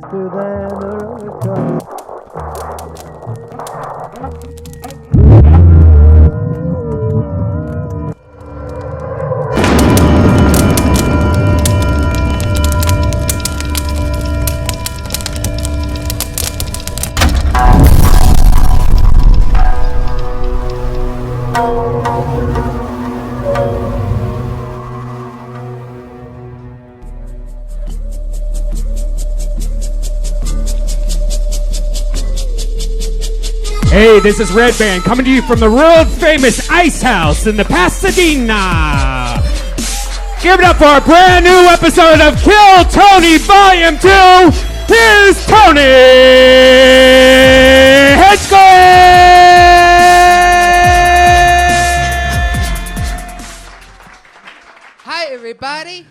faster than a car. Hey, this is Red Band coming to you from the world-famous Ice House in the Pasadena. Give it up for a brand new episode of Kill Tony Volume 2. Here's Tony Hedgecott! Hi, everybody.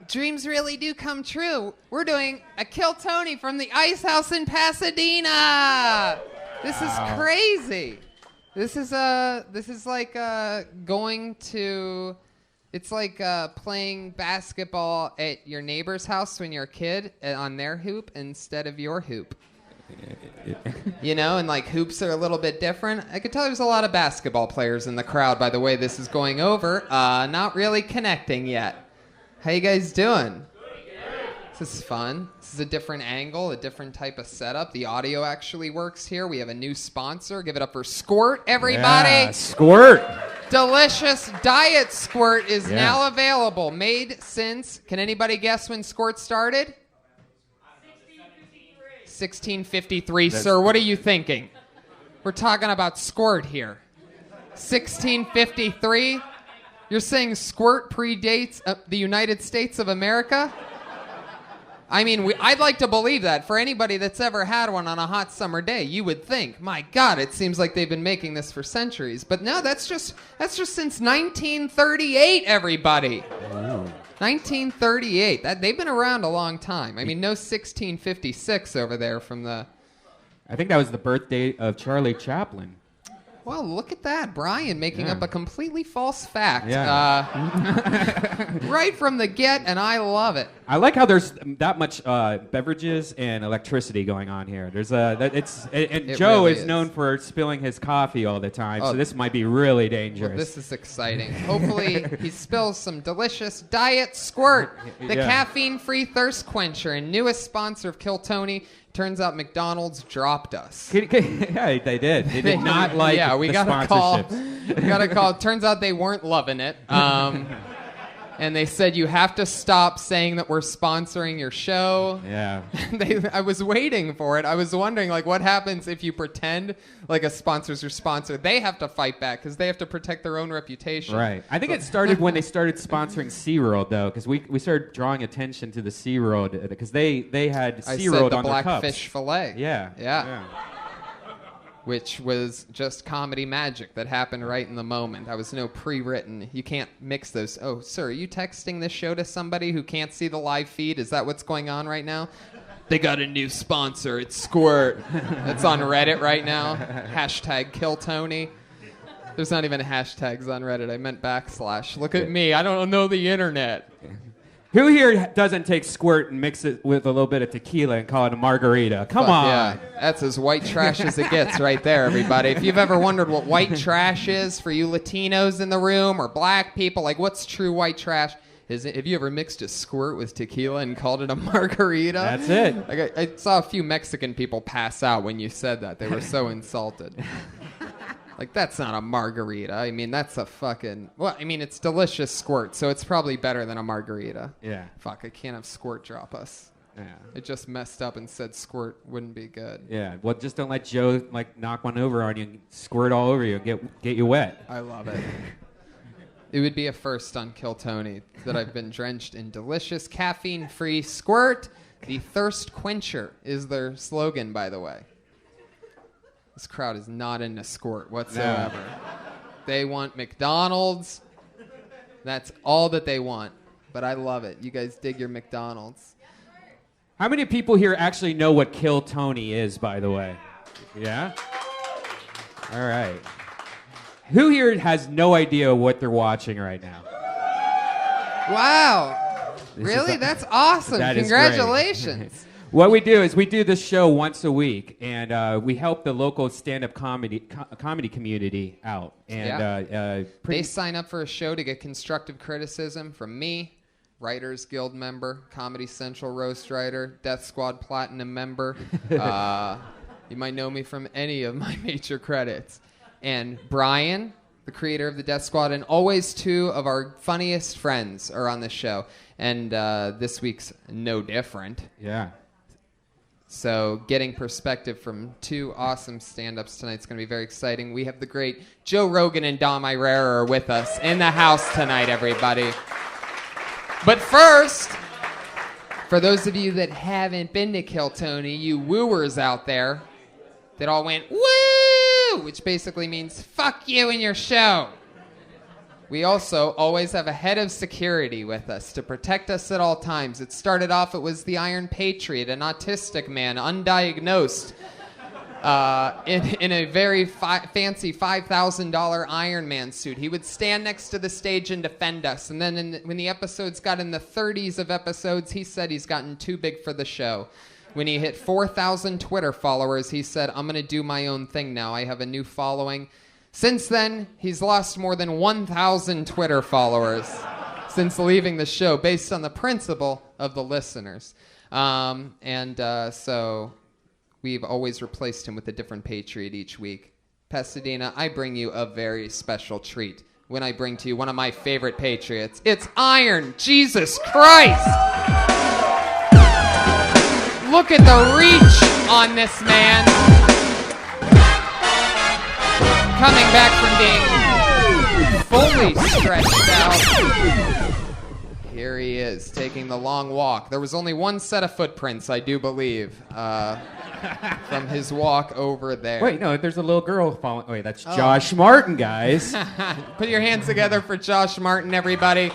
Dreams really do come true. We're doing a Kill Tony from the Ice House in Pasadena. This is crazy. This is like going to. It's like playing basketball at your neighbor's house when you're a kid on their hoop instead of your hoop. You know, and like hoops are a little bit different. I could tell there's a lot of basketball players in the crowd by the way this is going over. Not really connecting yet. How you guys doing? This is fun. This is a different angle, a different type of setup. The audio actually works here. We have a new sponsor. Give it up for Squirt, everybody. Yeah, Squirt. Delicious Diet Squirt is now available. Made since, can anybody guess when Squirt started? 1653. Sir, what are you thinking? We're talking about Squirt here. 1653? You're saying Squirt predates the United States of America? I mean, I'd like to believe that. For anybody that's ever had one on a hot summer day, you would think, my God, it seems like they've been making this for centuries. But no, that's just since 1938, everybody. Ooh. 1938. They've been around a long time. I mean, no 1656 over there from the... I think that was the birthday of Charlie Chaplin. Well, look at that. Brian making up a completely false fact. Yeah. Right from the get, and I love it. I like how there's that much beverages and electricity going on here. There's it Joe really is known for spilling his coffee all the time, so this might be really dangerous. Well, this is exciting. Hopefully he spills some delicious Diet Squirt, the caffeine-free thirst quencher and newest sponsor of Kill Tony. Turns out McDonald's dropped us. Yeah, they did. They did not like we the got a call. sponsorships. We got a call. Turns out they weren't loving it. And they said, you have to stop saying that we're sponsoring your show. Yeah. I was waiting for it. I was wondering, like, what happens if you pretend like a sponsor's your sponsor? They have to fight back because they have to protect their own reputation. Right. I think it started when they started sponsoring SeaWorld, though, because we started drawing attention to the SeaWorld because they had SeaWorld on their cups. Blackfish fillet. Yeah. Which was just comedy magic that happened right in the moment. I was no pre-written. You can't mix those. Oh, sir, are you texting this show to somebody who can't see the live feed? Is that what's going on right now? They got a new sponsor. It's Squirt. That's on Reddit right now. Hashtag Kill Tony. There's not even hashtags on Reddit. I meant / Look at me. I don't know the internet. Who here doesn't take Squirt and mix it with a little bit of tequila and call it a margarita? Come on. Yeah, that's as white trash as it gets right there, everybody. If you've ever wondered what white trash is for you Latinos in the room or black people, like what's true white trash? Have you ever mixed a Squirt with tequila and called it a margarita? That's it. Like I saw a few Mexican people pass out when you said that. They were so insulted. Like, that's not a margarita. I mean, that's a fucking... Well, I mean, it's delicious Squirt, so it's probably better than a margarita. Yeah. Fuck, I can't have Squirt drop us. Yeah. It just messed up and said Squirt wouldn't be good. Yeah. Well, just don't let Joe, knock one over on you and squirt all over you and get you wet. I love it. It would be a first on Kill Tony that I've been drenched in delicious caffeine-free Squirt. The thirst quencher is their slogan, by the way. This crowd is not into Squirt whatsoever. No. They want McDonald's. That's all that they want. But I love it. You guys dig your McDonald's. How many people here actually know what Kill Tony is, by the way? Yeah? All right. Who here has no idea what they're watching right now? Wow. Really? That's awesome. That Congratulations. What we do is we do this show once a week, and we help the local stand-up comedy community out. And they sign up for a show to get constructive criticism from me, Writers Guild member, Comedy Central roast writer, Death Squad Platinum member. You might know me from any of my major credits. And Brian, the creator of the Death Squad, and always two of our funniest friends are on the show. And this week's no different. Yeah. So getting perspective from two awesome stand-ups tonight is going to be very exciting. We have the great Joe Rogan and Dom Irrera are with us in the house tonight, everybody. But first, for those of you that haven't been to Kill Tony, you wooers out there that all went, woo, which basically means fuck you and your show. We also always have a head of security with us to protect us at all times. It started off, it was the Iron Patriot, an autistic man, undiagnosed, in a very fancy $5,000 Iron Man suit. He would stand next to the stage and defend us. And then when the episodes got in the 30s of episodes, he said he's gotten too big for the show. When he hit 4,000 Twitter followers, he said, I'm going to do my own thing now. I have a new following. Since then, he's lost more than 1,000 Twitter followers since leaving the show, based on the principle of the listeners. So we've always replaced him with a different patriot each week. Pasadena, I bring you a very special treat when I bring to you one of my favorite patriots. It's Iron Jesus Christ! Look at the reach on this man. Coming back from being fully stretched out. Here he is, taking the long walk. There was only one set of footprints, I do believe, from his walk over there. Wait, no, there's a little girl following. Wait, that's Josh Martin, guys. Put your hands together for Josh Martin, everybody.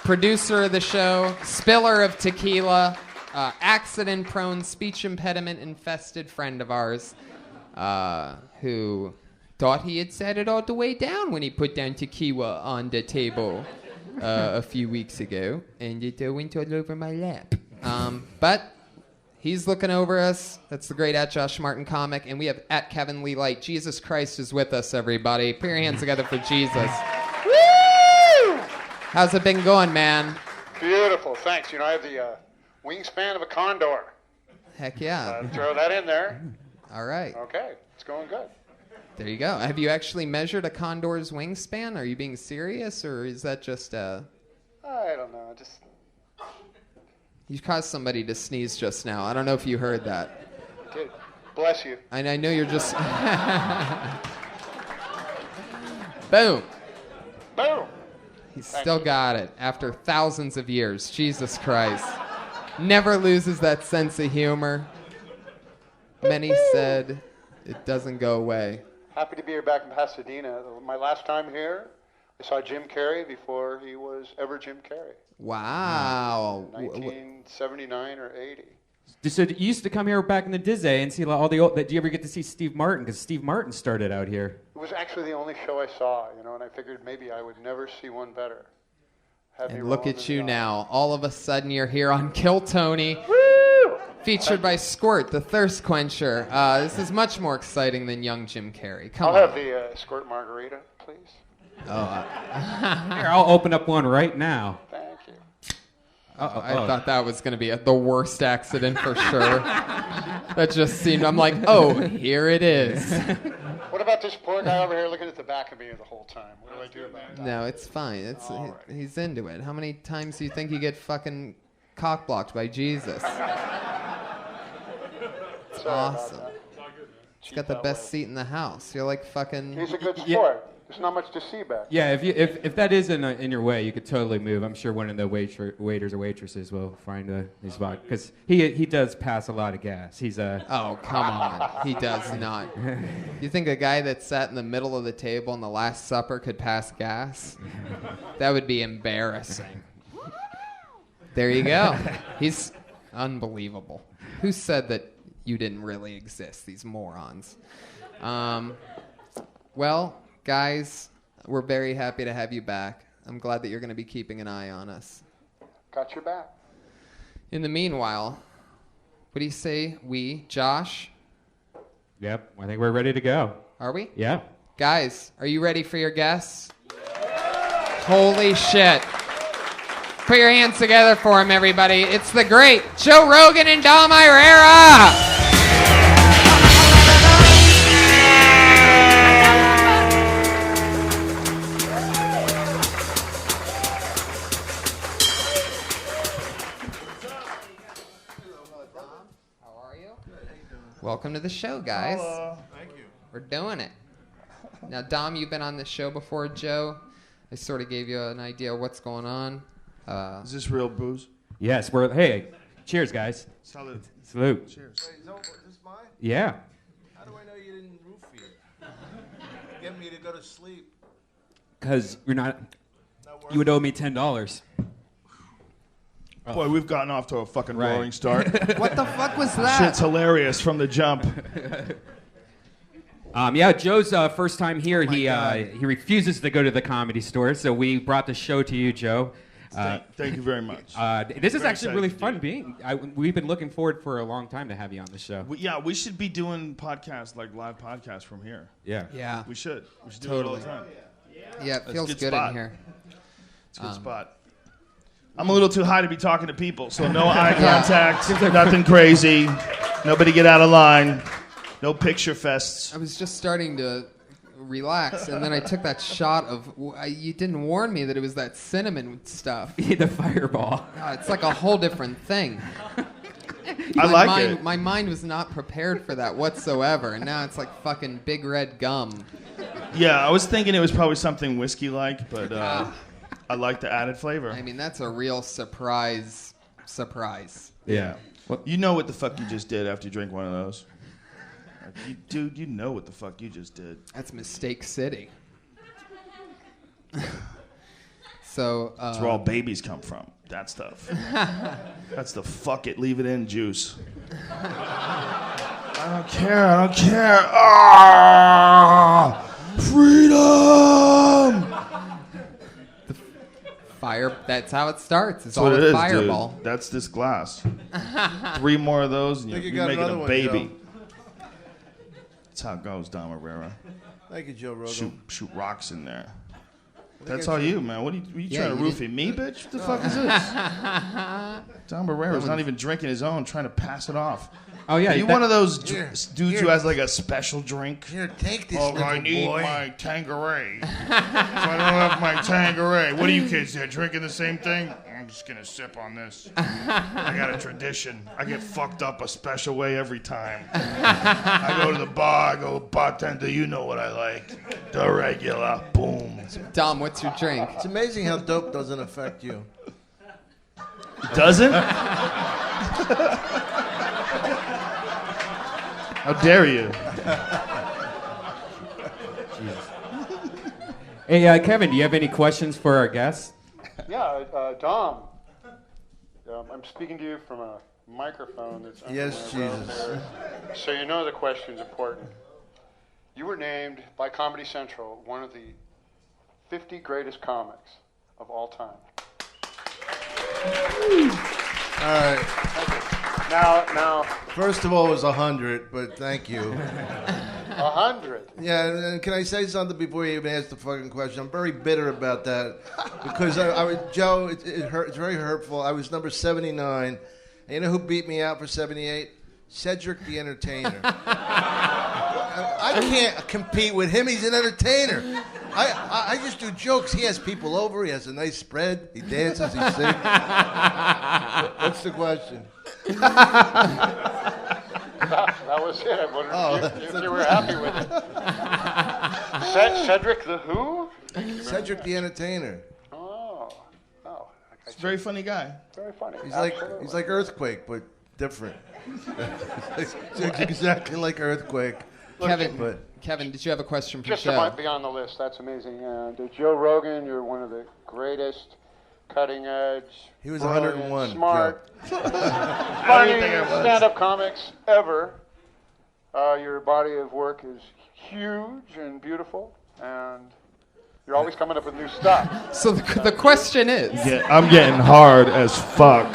Producer of the show, spiller of tequila, accident-prone, speech impediment-infested friend of ours, who thought he had set it all the way down when he put down tequila on the table a few weeks ago, and it went all over my lap. But he's looking over us. That's the great at Josh Martin comic, and we have at Kevin Lee Light. Jesus Christ is with us, everybody. Put your hands together for Jesus. Woo! How's it been going, man? Beautiful, thanks. You know, I have the wingspan of a condor. Heck yeah. Throw that in there. All right. Okay, it's going good. There you go. Have you actually measured a condor's wingspan? Are you being serious, or is that just I don't know. Just You caused somebody to sneeze just now. I don't know if you heard that. did. Bless you. And I know you're just... Boom. Boom. He's still got it after thousands of years. Jesus Christ. Never loses that sense of humor. Many said it doesn't go away. Happy to be here back in Pasadena. My last time here, I saw Jim Carrey before he was ever Jim Carrey. Wow. 1979 or 80. So you used to come here back in the Disney and see all the old... Did you ever get to see Steve Martin? Because Steve Martin started out here. It was actually the only show I saw, you know, and I figured maybe I would never see one better. And look at you now. All of a sudden you're here on Kill Tony. Woo! Featured by Squirt, the thirst quencher. This is much more exciting than young Jim Carrey. Come I'll on. have the Squirt Margarita, please. Here, I'll open up one right now. Thank you. I thought that was going to be the worst accident for sure. That just seemed, I'm like, oh, here it is. What about this poor guy over here looking at the back of me the whole time? What do I do about that? No, it's fine. All right. He's into it. How many times do you think you get fucking cock-blocked by Jesus? It's awesome. He's got the best seat in the house. You're like fucking... He's a good sport. There's not much to see back. Yeah, if that is in your way, you could totally move. I'm sure one of the waiters or waitresses will find a spot because he does pass a lot of gas. He's a Oh, come on. He does not. You think a guy that sat in the middle of the table in the Last Supper could pass gas? That would be embarrassing. There you go. He's unbelievable. Who said that you didn't really exist, these morons? Well, guys, we're very happy to have you back. I'm glad that you're going to be keeping an eye on us. Got your back. In the meanwhile, What do you say? Josh? Yep, I think we're ready to go. Are we? Yeah. Guys, are you ready for your guests? Holy shit. Put your hands together for him, everybody. It's the great Joe Rogan and Dom Irrera. Welcome to the show, guys. Hello. Thank you. We're doing it. Now, Dom, you've been on this show before, Joe. I sort of gave you an idea of what's going on. Is this real booze? Yes, hey, cheers, guys. Salute. Salute. Cheers. Wait, is this mine? Yeah. How do I know you didn't roofie it? Get me to go to sleep. Because you would owe me $10. Boy, we've gotten off to a fucking roaring start. What the fuck was that? Shit's hilarious from the jump. Yeah, Joe's first time here. Oh He refuses to go to the Comedy Store, so we brought the show to you, Joe. Thank you very much. This is Very actually really excited fun. We've been looking forward for a long time to have you on the show. We should be doing podcasts, like live podcasts from here. Yeah. Yeah. We should do Totally. it all the time. Yeah, it That's feels a good good spot. in here. It's a good spot. I'm a little too high to be talking to people, so no eye contact, nothing crazy. Nobody get out of line. No picture fests. I was just starting to relax, and then I took that shot of... you didn't warn me that it was that cinnamon stuff. The fireball. It's like a whole different thing. I like it. My mind was not prepared for that whatsoever, and now it's like fucking big red gum. Yeah, I was thinking it was probably something whiskey-like, but I like the added flavor. I mean, that's a real surprise. Yeah. You know what the fuck you just did after you drink one of those. Dude, you know what the fuck you just did. That's Mistake City. So That's where all babies come from. That stuff. That's the fuck it, leave it in juice. I don't care. Ah! Freedom! fire. That's how it starts. It's That's all what it with is, fireball. dude. That's this glass. 3 more of those, and Think you're you got making another a one, baby. Joe. That's how it goes, Dom Irrera. Thank you, Joe Rogan. Shoot rocks in there. I think That's I all should- you, man. What are you Yeah, trying to you roofie me, bitch? What the fuck is this? Dom Irrera's not even drinking his own, trying to pass it off. Oh yeah, Are you that- one of those Here, dudes here. who has like a special drink? Here, take this, Oh, little I need boy. my Tanqueray. So I don't have my Tanqueray. What are you kids there drinking the same thing? I'm just gonna sip on this. I got a tradition. I get fucked up a special way every time. I go to the bar. I go, bartender, you know what I like. The regular. Boom. Dom, what's your drink? It's amazing how dope doesn't affect you. Doesn't? How dare you? Hey, Kevin, do you have any questions for our guests? Yeah, Dom. I'm speaking to you from a microphone that's under Yes, my robe Jesus. there. So you know the question's important. You were named by Comedy Central one of the 50 greatest comics of all time. All right. Now, First of all, it was 100, but thank you. 100. Yeah, and can I say something before you even ask the fucking question? I'm very bitter about that because I was Joe. It hurt. It's very hurtful. I was number 79, and you know who beat me out for 78? Cedric the Entertainer. I can't compete with him. He's an entertainer. I just do jokes. He has people over. He has a nice spread. He dances. He sings. What's the question? That was it. I wondered if that's you were happy with it. Cedric the who? Cedric the Entertainer. Oh. He's a very funny guy. Very funny. He's Absolutely. like Earthquake, but different. Exactly like Earthquake. Kevin, But did you have a question for Just Joe? to might be on the list. That's amazing. And Joe Rogan, you're one of the greatest, cutting edge. He was brilliant, 101, Smart, I funny think I was. stand-up comics ever. Your body of work is huge and beautiful, and you're always coming up with new stuff. So the question is, I'm getting hard as fuck.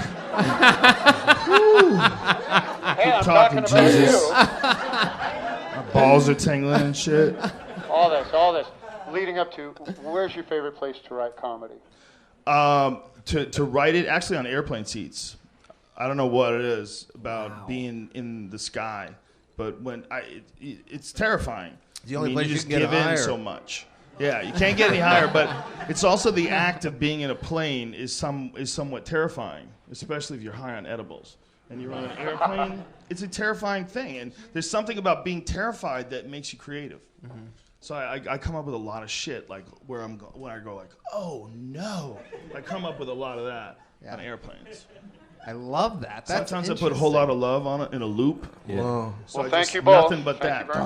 I'm talking about Jesus. you. My balls are tingling and shit. All this, leading up to, where's your favorite place to write comedy? To write it actually on airplane seats. I don't know what it is about being in the sky, but when it's terrifying. The only place you you just can get give in higher. so much. Yeah, you can't get any higher, but it's also the act of being in a plane is somewhat terrifying, especially if you're high on edibles and you're on an airplane. It's a terrifying thing, and there's something about being terrified that makes you creative. Mm-hmm. So I come up with a lot of shit, like when I go like, oh no, I come up with a lot of that on airplanes. I love that. That's Sometimes I put a whole lot of love on it in a loop. Yeah. Whoa. So Well, I thank just, you both. Nothing but Thank you that. very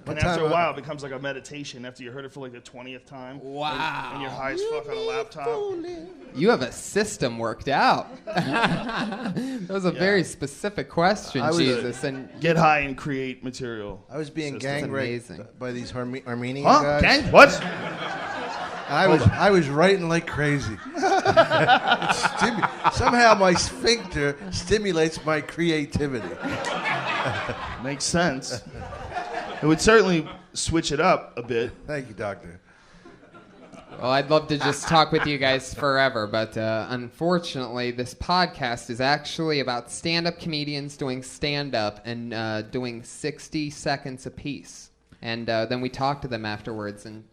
And after a while, it becomes like a meditation. After you heard it for like the 20th time. Wow. And you're high as fuck on a laptop. You have a system worked out. That was a very specific question, Jesus. And Get high and create material. I was being System. gang raped amazing. by these Armenian Huh? guys. Gang? What? I was writing like crazy. Somehow my sphincter stimulates my creativity. Makes sense. It would certainly switch it up a bit. Thank you, Doctor. well, I'd love to just talk with you guys forever, but unfortunately, this podcast is actually about stand-up comedians doing stand-up and doing 60 seconds apiece. And then we talk to them afterwards and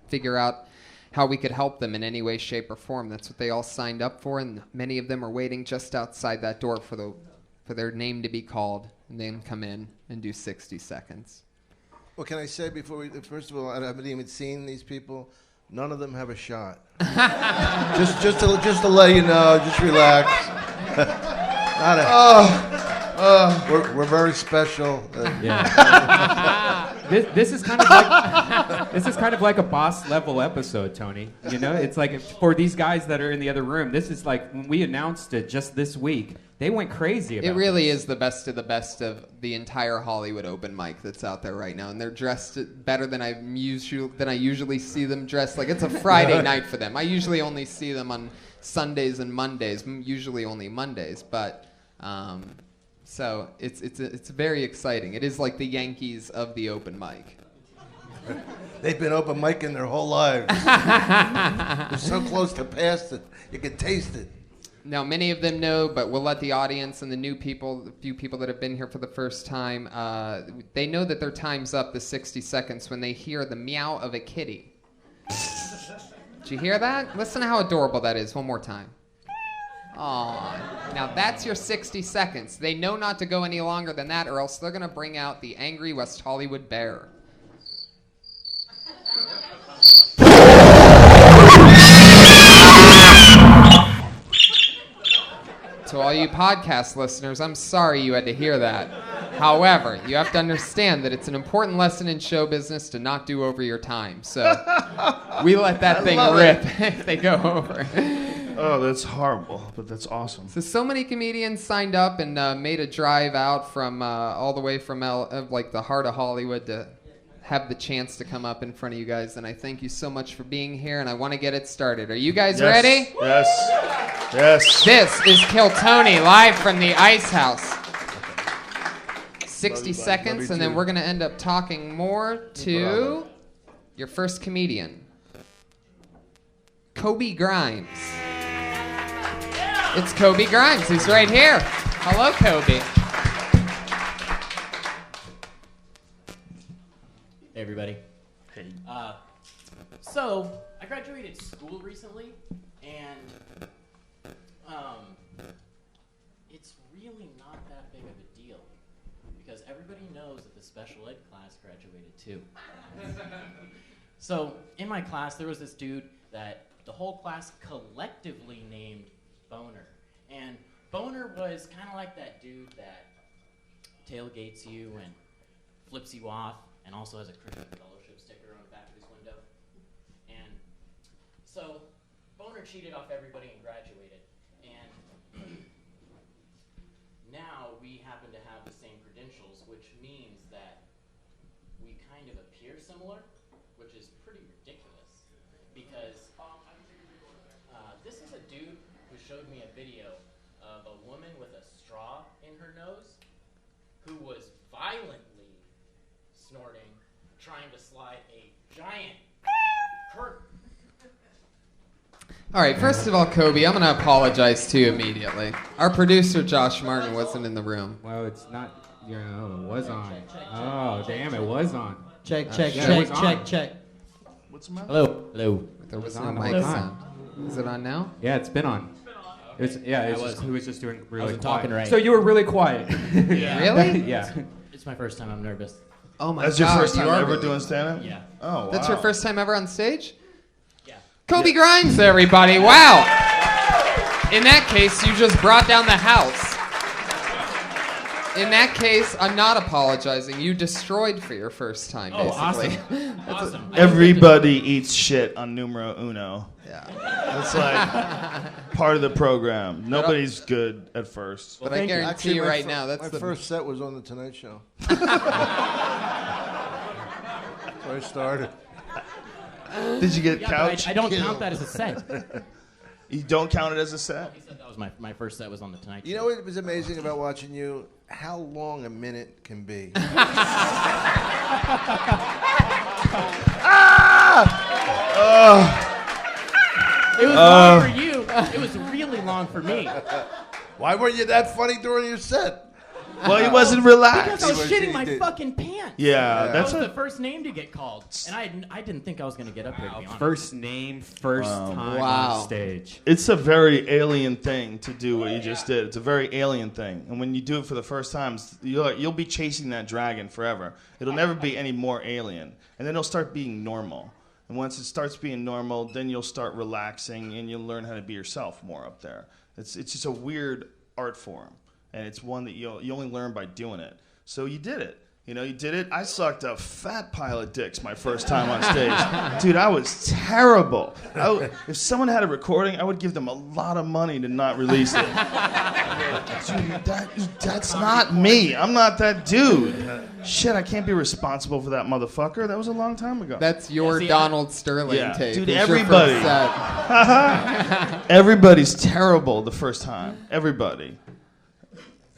figure out how we could help them in any way, shape, or form. That's what they all signed up for, and many of them are waiting just outside that door for their name to be called, and then come in and do 60 seconds. Well, can I say first of all, I haven't even seen these people. None of them have a shot. just to let you know, just relax. We're very special. This is kind of like a boss level episode, Tony. You know, it's like for these guys that are in the other room. This is like when we announced it just this week. They went crazy about it. It really is the best of the entire Hollywood open mic that's out there right now, and they're dressed better than I usually see them dressed. Like it's a Friday night for them. I usually only see them on Sundays and Mondays, usually only Mondays, but. So it's very exciting. It is like the Yankees of the open mic. They've been open micing their whole lives. They're so close to past it, you can taste it. Now, many of them know, but we'll let the audience and the new people, the few people that have been here for the first time, they know that their time's up, the 60 seconds, when they hear the meow of a kitty. Did you hear that? Listen to how adorable that is. One more time. Aw. Now that's your 60 seconds. They know not to go any longer than that, or else they're going to bring out the angry West Hollywood bear. To all you podcast listeners, I'm sorry you had to hear that. However, you have to understand that it's an important lesson in show business to not do over your time. So we let that thing rip if they go over. Oh, that's horrible, but that's awesome. So many comedians signed up and made a drive out from all the way from like the heart of Hollywood to have the chance to come up in front of you guys. And I thank you so much for being here, and I want to get it started. Are you guys ready? Yes. Yes. This is Kill Tony live from the Ice House. 60 seconds, and then we're going to end up talking more to your first comedian, Kobe Grimes. It's Kobe Grimes. He's right here. Hello, Kobe. Hey, everybody. Hey. So, I graduated school recently, and it's really not that big of a deal because everybody knows that the special ed class graduated too. So, in my class, there was this dude that the whole class collectively named Boner. And Boner was kind of like that dude that tailgates you and flips you off and also has a Christian Fellowship sticker on the back of his window. And so Boner cheated off everybody and graduated. And now we happen to have the same credentials, which means that we kind of appear similar, which is pretty ridiculous. Because this is a dude who showed me a video of a woman with a in her nose, who was violently snorting, trying to slide a giant curtain. All right, first of all, Kobe, I'm going to apologize to you immediately. Our producer, Josh Martin, wasn't in the room. Well, it's not. It was on. Oh, damn, it was on. Check. What's the matter? Hello. There was no on the mic whole sound. Is it on now? Yeah, it's been on. He was just doing really wasn't quiet. talking right. So you were really quiet. Really? Yeah. It's my first time. I'm nervous. Oh my That's God. your first time you are ever really- doing stand-up? Yeah. Oh, wow. That's your first time ever on stage? Yeah. Kobe Grimes, everybody. Wow. In that case, you just brought down the house. In that case, I'm not apologizing. You destroyed for your first time, Oh, basically. Awesome. Everybody eats shit on numero uno. Yeah. That's like part of the program. Nobody's good at first. But I guarantee Actually, you my right fir- now, my that's the first set was on the Tonight Show. That's where I started. Did you get Yeah, but couch? I don't count that as a set. You don't count it as a set? He said that was my first set was on the Tonight Show. You know what was amazing about watching you? How long a minute can be. It was long for you. It was really long for me. Why weren't you that funny during your set? Well, he wasn't Because relaxed. I was He shitting my did. fucking pants. Yeah, That that's was the a... first name to get called, and I didn't think I was gonna get up here. To be honest. First name, first time Wow. on stage. It's a very alien thing to do what you just did. It's a very alien thing. And when you do it for the first time, you'll be chasing that dragon forever. It'll never be any more alien. And then it'll start being normal. And once it starts being normal, then you'll start relaxing and you'll learn how to be yourself more up there. It's just a weird art form. And it's one that you only learn by doing it. So you did it. You know, you did it. I sucked a fat pile of dicks my first time on stage. Dude, I was terrible. If someone had a recording, I would give them a lot of money to not release it. Dude, that's not me. I'm not that dude. Shit, I can't be responsible for that motherfucker. That was a long time ago. That's your see, Donald Sterling Yeah. tape. Dude, It's your everybody. first set. Everybody's terrible the first time. Everybody.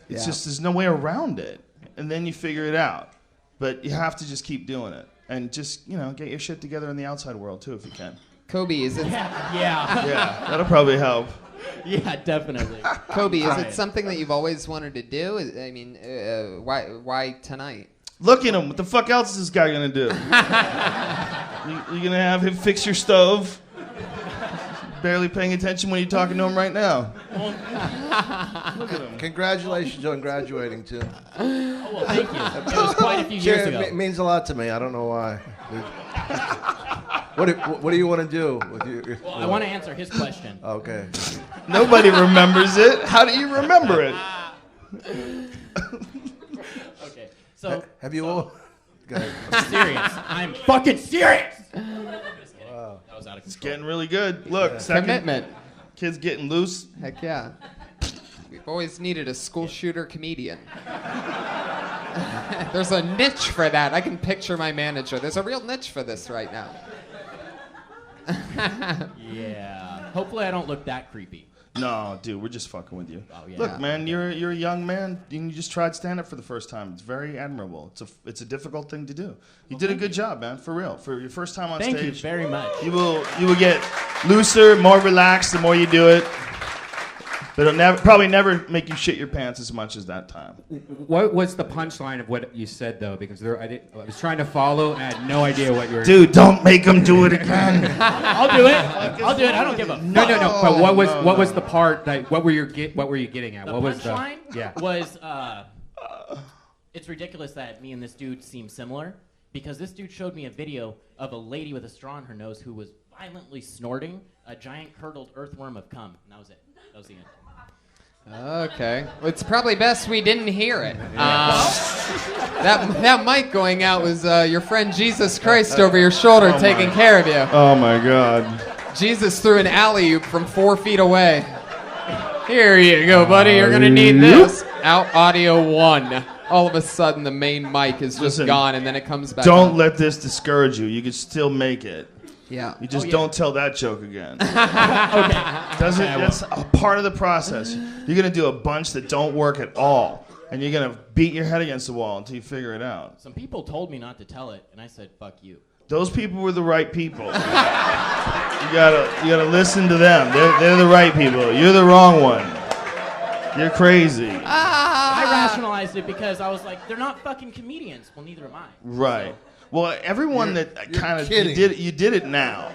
It's Yeah. just, there's no way around it. And then you figure it out. But you have to just keep doing it. And just, get your shit together in the outside world, too, if you can. Kobe, is it Yeah. Yeah, that'll probably help. Yeah, definitely. Kobe? Is Right. it something that you've always wanted to do? I mean, why tonight? Look at him. What the fuck else is this guy going to do? You going to have him fix your stove? Barely paying attention when you're talking to him right now. Look at him. Congratulations on graduating, too. Oh, well, thank you. It was quite a few years ago. It means a lot to me. I don't know why. What do you want to do with your? Well, I want to answer his question. Okay. Nobody remembers it. How do you remember it? Okay, so Have you all? Go ahead. I'm serious. I'm fucking serious. Just kidding. That was out of It's control. getting really good. Look, second Commitment. kid's getting loose. Heck yeah. We've always needed a school shooter comedian. There's a niche for that. I can picture my manager. There's a real niche for this right now. Yeah. Hopefully, I don't look that creepy. No, dude, we're just fucking with you. Oh, yeah. Look, man, you're a young man, and you just tried stand-up for the first time. It's very admirable. It's a difficult thing to do. You did a good job, man, for real. For your first time on Thank you stage, very much. you will get looser, more relaxed the more you do it. But it'll probably never make you shit your pants as much as that time. What was the punchline of what you said, though? Because I was trying to follow, and I had no idea what you were... Dude, don't make him do it again. I'll do it. I'll do it. I don't give a fuck. No. But what was the part? Like, what were you getting at? The What was punchline Yeah. was, it's ridiculous that me and this dude seem similar, because this dude showed me a video of a lady with a straw in her nose who was violently snorting a giant curdled earthworm of cum. And that was it. That was the end. Okay. Well, it's probably best we didn't hear it. That mic going out was your friend Jesus Christ over your shoulder taking care of you. Oh my God. Jesus threw an alley-oop from 4 feet away. Here you go, buddy. You're going to need this. Out audio 1. All of a sudden, the main mic is just Listen, gone, and then it comes back Don't on. let this discourage you. You can still make it. Yeah. You just don't tell that joke again. That's a part of the process. You're going to do a bunch that don't work at all. And you're going to beat your head against the wall until you figure it out. Some people told me not to tell it, and I said, fuck you. Those people were the right people. You gotta listen to them. They're the right people. You're the wrong one. You're crazy. I rationalized it because I was like, they're not fucking comedians. Well, neither am I. Right. Well, everyone that kind of kidding. you did it now.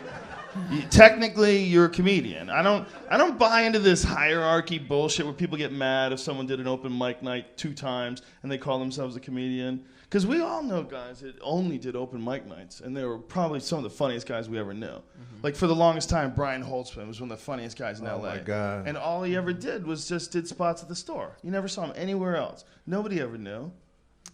Technically, you're a comedian. I don't buy into this hierarchy bullshit where people get mad if someone did an open mic night 2 times and they call themselves a comedian. Because we all know guys that only did open mic nights, and they were probably some of the funniest guys we ever knew. Mm-hmm. Like for the longest time, Brian Holtzman was one of the funniest guys in LA. Oh my God. And all he ever did was just did spots at the store. You never saw him anywhere else. Nobody ever knew.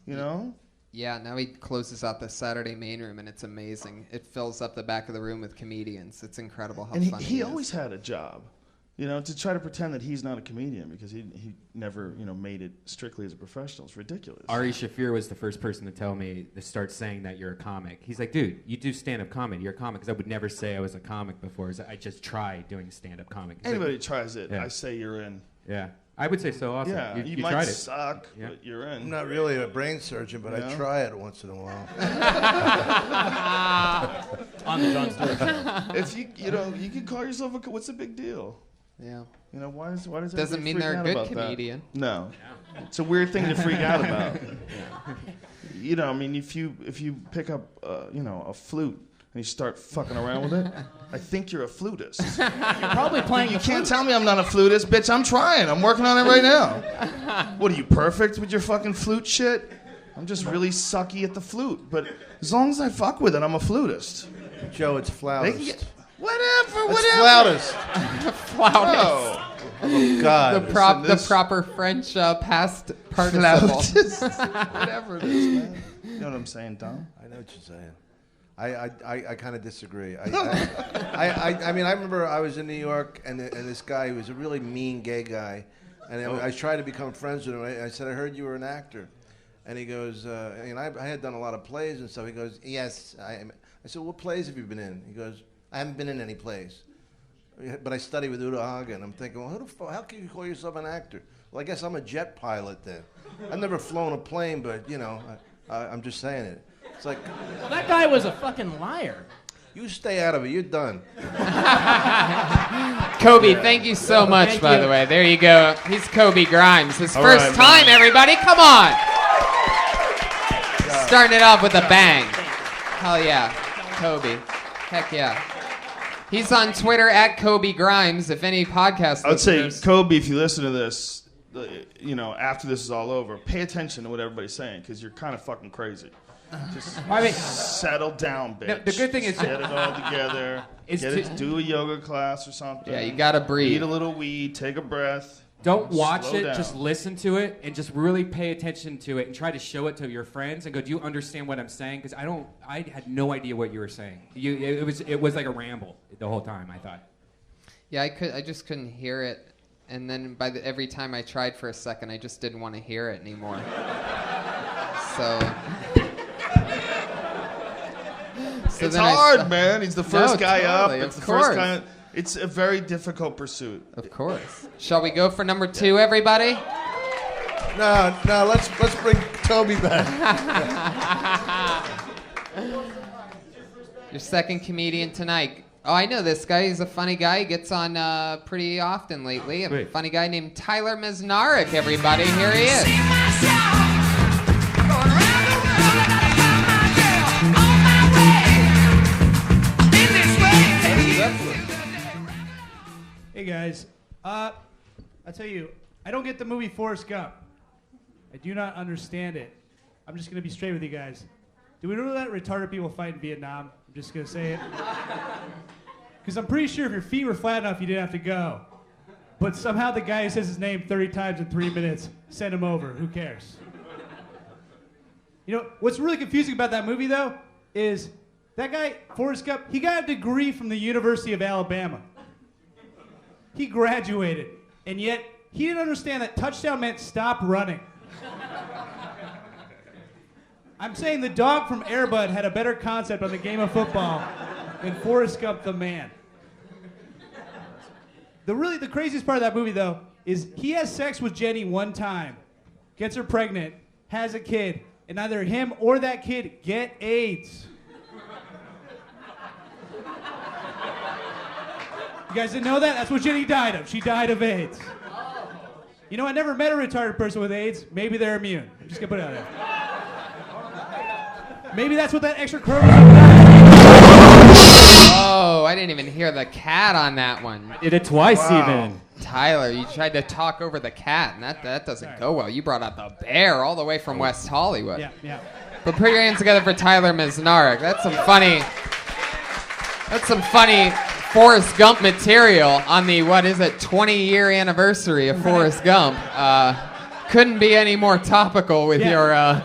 You know? Yeah, now he closes out the Saturday main room, and it's amazing. It fills up the back of the room with comedians. It's incredible how funny he he always is. had a job, you know, to try to pretend that he's not a comedian because he never, you know, made it strictly as a professional. It's ridiculous. Ari Shaffir was the first person to tell me to start saying that you're a comic. He's like, dude, you do stand-up comedy. You're a comic. Because I would never say I was a comic before. I just tried doing stand-up comedy. Anybody tries it, Yeah. I say you're in. Yeah. I would say so also. Yeah, you you might tried it. suck, Yeah. but you're in. I'm not really a brain surgeon, but I try it once in a while. On the Jon Stewart show. If you know, you can call yourself what's the big deal? Yeah. You know, why does Doesn't everybody mean freak they're a out good about that? comedian. No. It's a weird thing to freak out about. You know, I mean, if you pick up you know, a flute and you start fucking around with it, I think you're a flutist. You're probably playing You the can't flute. tell me I'm not a flutist, bitch. I'm trying. I'm working on it right now. What are you, perfect with your fucking flute shit? I'm just really sucky at the flute. But as long as I fuck with it, I'm a flutist. Joe, it's They can flautist. get, whatever. It's flautist. Flautist. Oh, God. The proper French past participle. flautist. Whatever it is, man. You know what I'm saying, Tom? I know what you're saying. I kind of disagree. I mean, I remember I was in New York, and this guy, he was a really mean gay guy, and I tried to become friends with him. I said, I heard you were an actor. And he goes, and I had done a lot of plays and stuff. He goes, yes, I am. I said, what plays have you been in? He goes, I haven't been in any plays. But I study with Udo Hagen. I'm thinking, well, how can you call yourself an actor? Well, I guess I'm a jet pilot then. I've never flown a plane, but, you know, I'm just saying it. It's like, Well, that guy was a fucking liar. you stay out of it. You're done. Kobe, thank you so much, Thank by you. the way. There you go. He's Kobe Grimes. His All first right, time, man. everybody. Come on. Starting it off with a bang. Hell yeah. Kobe. Heck yeah. He's on Twitter at Kobe Grimes. If any podcast I would say, listeners- Kobe, if you listen to this, you know, after this is all over, pay attention to what everybody's saying because you're kind of fucking crazy. Just I mean, settle down, bitch. the good thing is- get it all together. Do a yoga class or something. Yeah, you gotta breathe. Eat a little weed. Take a breath. don't watch Slow it, down. just listen to it, and just really pay attention to it, and try to show it to your friends, and go, do you understand what I'm saying? Because I had no idea what you were saying. It was like a ramble the whole time, I thought. Yeah, I just couldn't hear it. And then every time I tried for a second, I just didn't want to hear it anymore. So It's then I hard, st- man. He's the first guy totally, up. of It's the first course. guy. It's a very difficult pursuit. Of course. Shall we go for number 2, everybody? No, let's bring Toby back. Your second comedian tonight. Oh, I know this guy. He's a funny guy. He gets on pretty often lately. A Sweet. funny guy named Tyler Mesnarek, everybody. Here he is. Hey guys, I tell you, I don't get the movie Forrest Gump. I do not understand it. I'm just gonna be straight with you guys. Do we really let retarded people fight in Vietnam? I'm just gonna say it. Because I'm pretty sure if your feet were flat enough, you didn't have to go. But somehow the guy who says his name 30 times in 3 minutes sent him over. Who cares? You know, what's really confusing about that movie, though, is that guy, Forrest Gump, he got a degree from the University of Alabama. He graduated, and yet he didn't understand that touchdown meant stop running. I'm saying the dog from Air Bud had a better concept on the game of football than Forrest Gump the man. The craziest part of that movie, though, is he has sex with Jenny one time, gets her pregnant, has a kid, and neither him or that kid get AIDS. You guys didn't know that? That's what Jenny died of. She died of AIDS. You know, I never met a retarded person with AIDS. Maybe they're immune. I'm just gonna put it out there. Maybe that's what that extra chromosome does. Oh, I didn't even hear the cat on that one. Did it twice even. Tyler, you tried to talk over the cat, and that doesn't go well. You brought out the bear all the way from West Hollywood. Yeah. But put your hands together for Tyler Misnarek. That's some funny Forrest Gump material on the, 20-year anniversary of Forrest Gump. Couldn't be any more topical with your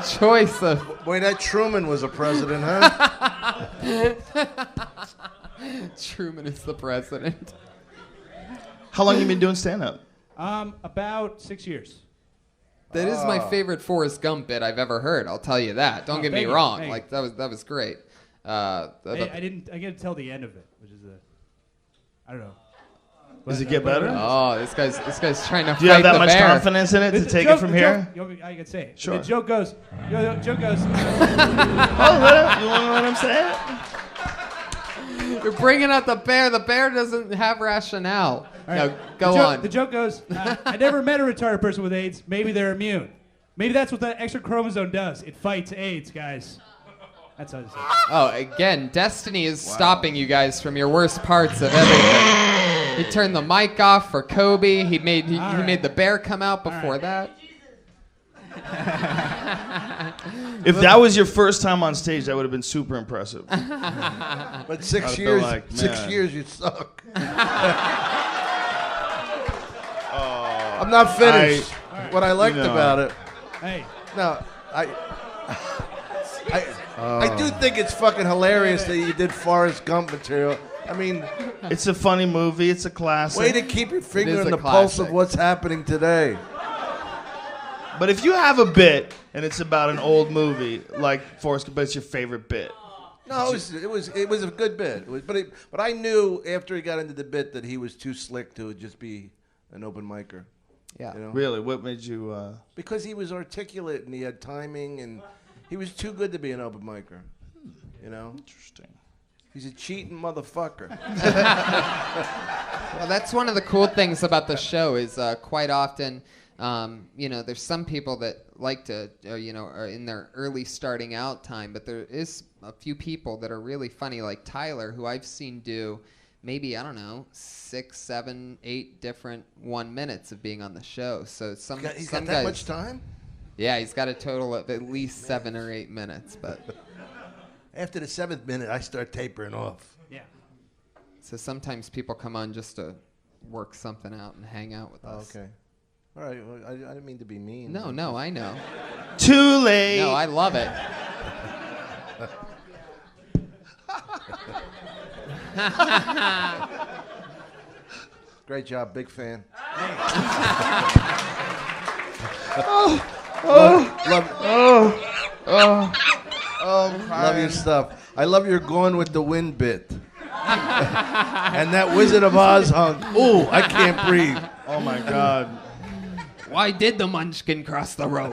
choice of... Boy, that Truman was a president, huh? Truman is the president. How long you been doing stand-up? About 6 years. That is my favorite Forrest Gump bit I've ever heard. I'll tell you that. Don't get me wrong. Thank Like that was great. I get to tell the end of it, which is I don't know. Does it get better? Oh, this guy's trying to fight the bear. Do you have that much confidence in it to take it from here? I can say it. Sure. The joke goes. You want to know what I'm saying? You're bringing out the bear. The bear doesn't have rationale. Right. No, go on. The joke goes, I never met a retarded person with AIDS. Maybe they're immune. Maybe that's what that extra chromosome does. It fights AIDS, guys. That's how it is. Oh, again, destiny is stopping you guys from your worst parts of everything. He turned the mic off for Kobe. He made the bear come out before that. If that was your first time on stage, that would have been super impressive. But 6 years, like, 6 years, you suck. I'm not finished. What I liked about it. Hey. No, I do think it's fucking hilarious that you did Forrest Gump material. I mean, it's a funny movie. It's a classic. Way to keep your finger on the pulse of what's happening today. But if you have a bit and it's about an old movie like Forrest Gump, but it's your favorite bit. No, it was a good bit. But I knew after he got into the bit that he was too slick to just be an open micer. Yeah. You know? Really? What made you? Because he was articulate and he had timing and he was too good to be an open micer. You know? Interesting. He's a cheating motherfucker. Well, that's one of the cool things about the show is quite often, there's some people that like to, are in their early starting out time, but there is a few people that are really funny, like Tyler, who I've seen do maybe, 6, 7, 8 different 1 minutes of being on the show. So He's some got guys, that much time? Yeah, he's got a total of at least 7 or 8 minutes, but... After the 7th minute, I start tapering off. Yeah. So sometimes people come on just to work something out and hang out with us. Okay. All right. Well, I didn't mean to be mean. No, I know. Too late. No, I love it. Great job. Big fan. Love your stuff. I love your Gone with the Wind bit. And that Wizard of Oz hunk. Ooh, I can't breathe. Oh my God. Why did the Munchkin cross the road?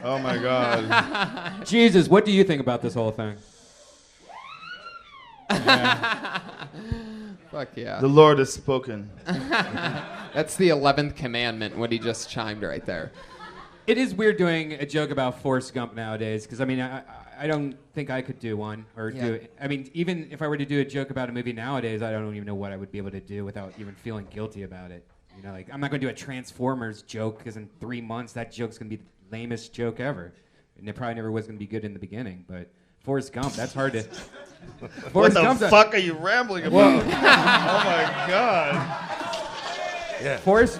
Oh my God. Jesus, what do you think about this whole thing? Fuck yeah. The Lord has spoken. That's the 11th commandment, what he just chimed right there. It is weird doing a joke about Forrest Gump nowadays, because I don't think I could do one or do it. I mean, even if I were to do a joke about a movie nowadays, I don't even know what I would be able to do without even feeling guilty about it. Like I'm not going to do a Transformers joke because in 3 months that joke's going to be the lamest joke ever, and it probably never was going to be good in the beginning. But Forrest Gump, that's hard to. What the fuck are you rambling about? Oh my God. Yeah. Forrest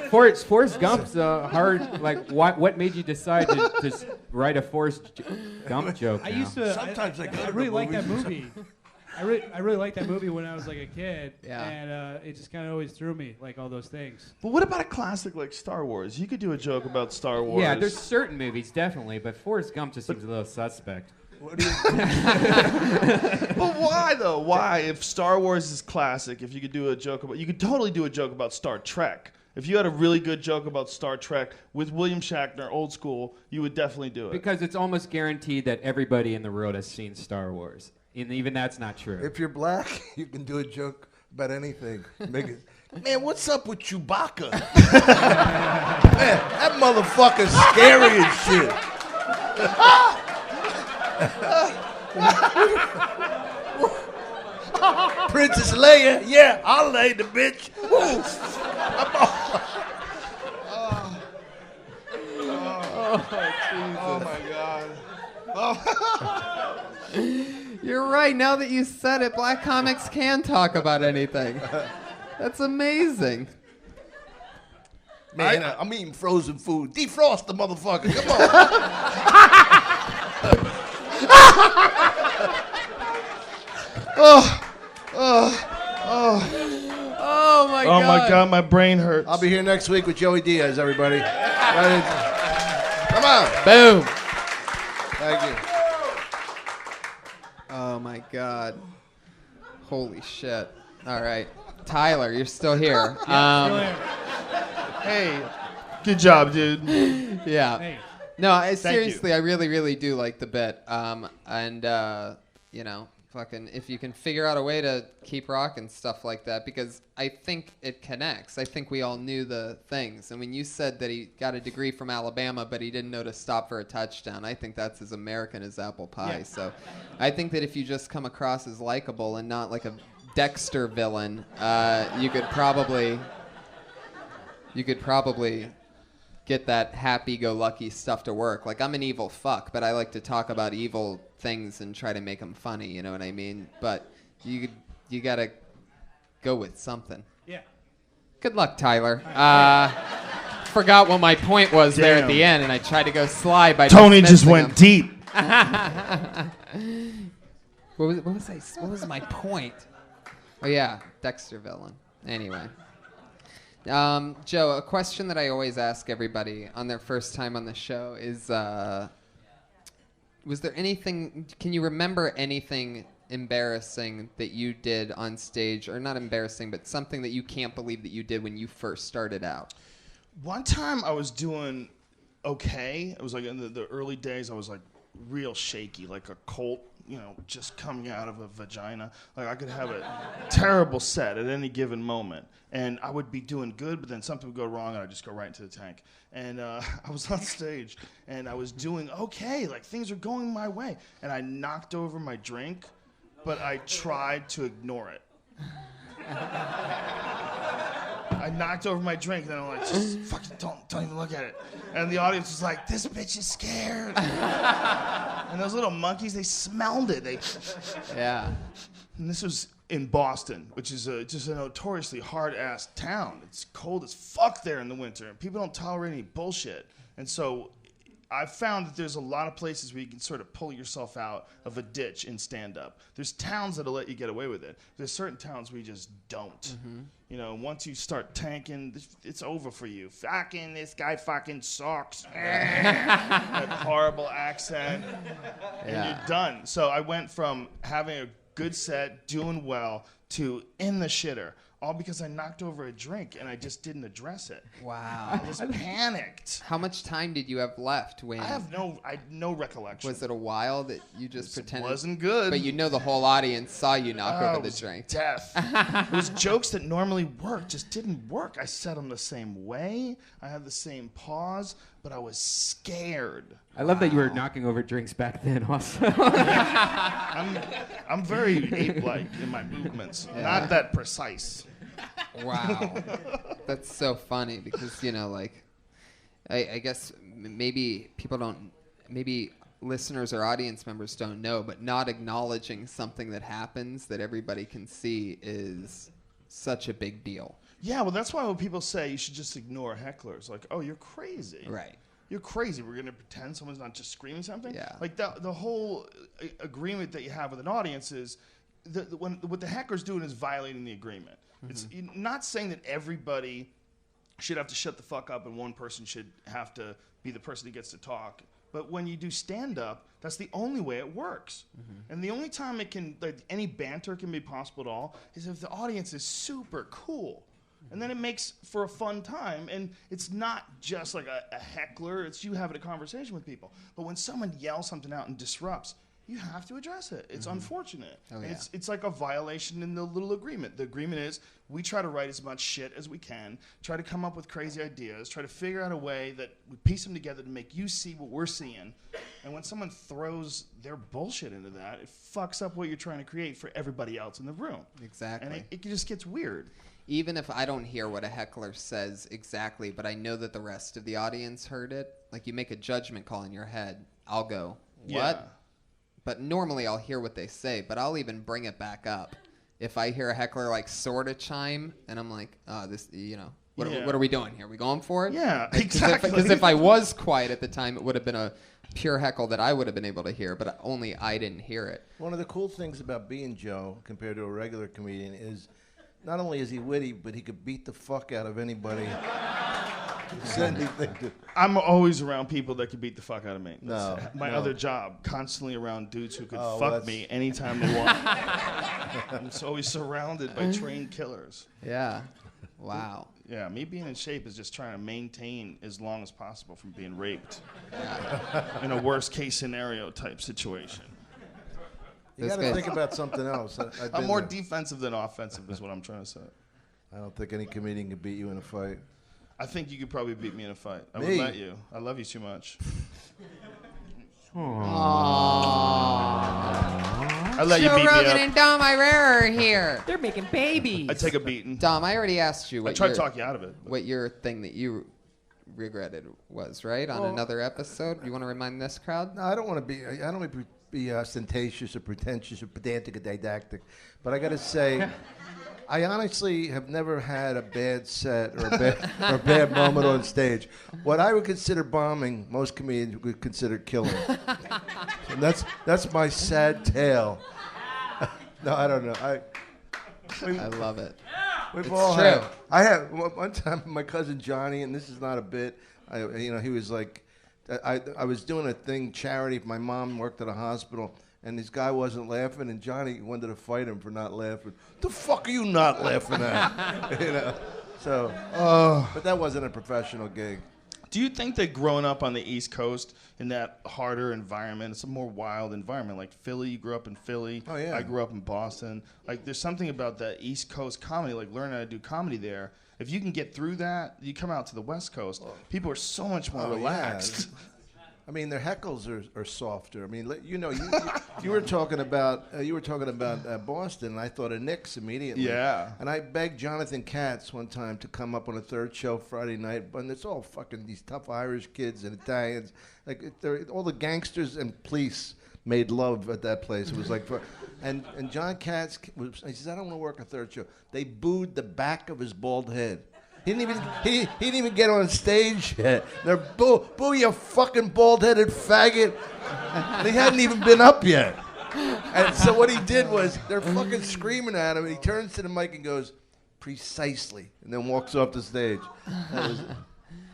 Gump's hard. Like, what made you decide to write a Forrest Gump joke? I used to. Sometimes I really like that movie. I really liked that movie when I was like a kid, Yeah. and it just kind of always threw me, like all those things. But what about a classic like Star Wars? You could do a joke about Star Wars. Yeah, there's certain movies definitely, but Forrest Gump just seems a little suspect. What do you? But why though? Why? If Star Wars is classic, if you could do a joke about, you could totally do a joke about Star Trek. If you had a really good joke about Star Trek with William Shatner, old school, you would definitely do it. Because it's almost guaranteed that everybody in the world has seen Star Wars. And even that's not true. If you're black, you can do a joke about anything. Make it. Man, what's up with Chewbacca? Man, that motherfucker's scary as shit. Princess Leia, yeah, I'll lay the bitch. Woo. Oh my God. You're right. Now that you said it, black comics can talk about anything. That's amazing. Man, I'm eating frozen food. Defrost the motherfucker. Come on. Oh my Oh God. my God, my brain hurts. I'll be here next week with Joey Diaz, everybody. Come on. Boom. Thank you. Oh my God. Holy shit. All right. Tyler, you're still here. Hey, good job, dude. Yeah. Hey. No, you. seriously, I really, really do like the bit. You know, fucking, if you can figure out a way to keep rocking stuff like that, because I think it connects. I think we all knew the things. And when you said that he got a degree from Alabama, but he didn't know to stop for a touchdown, I think that's as American as apple pie. Yeah. So I think that if you just come across as likable and not like a Dexter villain, you could probably get that happy-go-lucky stuff to work. Like, I'm an evil fuck, but I like to talk about evil things and try to make them funny, you know what I mean? But you gotta go with something. Yeah. Good luck, Tyler. Forgot what my point was there at Damn. the end, and I tried to go sly by Tony just dismissing went him. deep. What was my point? Oh yeah, Dexter villain. Anyway. Joe, a question that I always ask everybody on their first time on the show is, was there anything, can you remember anything embarrassing that you did on stage, or not embarrassing, but something that you can't believe that you did when you first started out? One time I was doing okay. It was like in the early days, I was like real shaky, like a colt, you know, just coming out of a vagina. Like I could have a terrible set at any given moment. And I would be doing good, but then something would go wrong and I'd just go right into the tank. And I was on stage and I was doing okay, like things are going my way. And I knocked over my drink, but I tried to ignore it. I knocked over my drink, and then I'm like, just fucking don't even look at it. And the audience was like, this bitch is scared. And those little monkeys, they smelled it. Yeah. And this was in Boston, which is just a notoriously hard-ass town. It's cold as fuck there in the winter, and people don't tolerate any bullshit. And so I've found that there's a lot of places where you can sort of pull yourself out of a ditch in stand-up. There's towns that'll let you get away with it. There's certain towns where you just don't. Mm-hmm. You know, once you start tanking, it's over for you. Fucking, this guy fucking sucks. That horrible accent. And you're done. So I went from having a good set, doing well, to in the shitter. All because I knocked over a drink and I just didn't address it. Wow. I was panicked. How much time did you have left when? I had no recollection. Was it a while that you just pretended? It wasn't good. But you know the whole audience saw you knock over the drink. Death. It was jokes that normally work, just didn't work. I said them the same way. I had the same pause, but I was scared. I love that you were knocking over drinks back then also. I'm very ape-like in my movements. Yeah. Not that precise. Wow. That's so funny because, you know, like, I guess maybe people don't, maybe listeners or audience members don't know, but not acknowledging something that happens that everybody can see is such a big deal. Yeah, well, that's why when people say you should just ignore hecklers, like, oh, you're crazy. Right. You're crazy. We're going to pretend someone's not just screaming something? Yeah. Like, the whole agreement that you have with an audience is, what the heckler's doing is violating the agreement. Mm-hmm. It's not saying that everybody should have to shut the fuck up and one person should have to be the person who gets to talk, But when you do stand-up, that's the only way it works. And the only time it can, like, any banter can be possible at all is if the audience is super cool. And then it makes for a fun time. And it's not just like a heckler. It's you having a conversation with people. But when someone yells something out and disrupts, you have to address it. It's unfortunate. Oh, and yeah. it's like a violation in the little agreement. The agreement is we try to write as much shit as we can, try to come up with crazy ideas, try to figure out a way that we piece them together to make you see what we're seeing. And when someone throws their bullshit into that, it fucks up what you're trying to create for everybody else in the room. Exactly. And it just gets weird. Even if I don't hear what a heckler says exactly, but I know that the rest of the audience heard it, like you make a judgment call in your head, I'll go, what? Yeah. But normally I'll hear what they say, but I'll even bring it back up. If I hear a heckler like sort of chime, and I'm like, oh, this, what are we doing here? Are we going for it? Yeah, exactly. Because if I was quiet at the time, it would have been a pure heckle that I would have been able to hear, but only I didn't hear it. One of the cool things about being Joe compared to a regular comedian is not only is he witty, but he could beat the fuck out of anybody. I'm always around people that can beat the fuck out of me. No, That's my no. other job, constantly around dudes who could Oh, fuck well, me anytime they want. I'm always surrounded by trained killers. Yeah. Wow. Yeah, me being in shape is just trying to maintain as long as possible from being raped in a worst case scenario type situation. You got to think about something else. I'm more defensive than offensive is what I'm trying to say. I don't think any comedian can beat you in a fight. I think you could probably beat me in a fight. I Me? would let you. I love you too much. I let you Joe beat me Rogan up. and Dom Irrera are here. They're making babies. I take a beating. Dom, I already asked you I what tried your, to talk you out of it. what your thing that you regretted was, right? On another episode. You want to remind this crowd? No, I don't want to be. I don't want to be ostentatious or pretentious or pedantic or didactic, but I got to say, I honestly have never had a bad set or a bad moment on stage. What I would consider bombing, most comedians would consider killing. And that's my sad tale. No, I don't know. I love it. We've It's all true. had. I had one time my cousin Johnny, and this is not a bit. He was like, I was doing a thing charity. My mom worked at a hospital, and this guy wasn't laughing, and Johnny wanted to fight him for not laughing. The fuck are you not laughing at? So, but that wasn't a professional gig. Do you think that growing up on the East Coast in that harder environment, it's a more wild environment, like Philly, you grew up in Philly. Oh, yeah. I grew up in Boston. Like, there's something about that East Coast comedy, like learning how to do comedy there. If you can get through that, you come out to the West Coast, people are so much more relaxed. Yeah. I mean, their heckles are softer. I mean, you were talking about Boston, and I thought of Nick's immediately. Yeah. And I begged Jonathan Katz one time to come up on a third show Friday night, and it's all fucking these tough Irish kids and Italians, like all the gangsters and police made love at that place. It was like, and John Katz he says, I don't want to work a third show. They booed the back of his bald head. He didn't even get on stage yet. They're boo you fucking bald-headed faggot. And he hadn't even been up yet. And so what he did was they're fucking screaming at him, and he turns to the mic and goes, precisely, and then walks off the stage.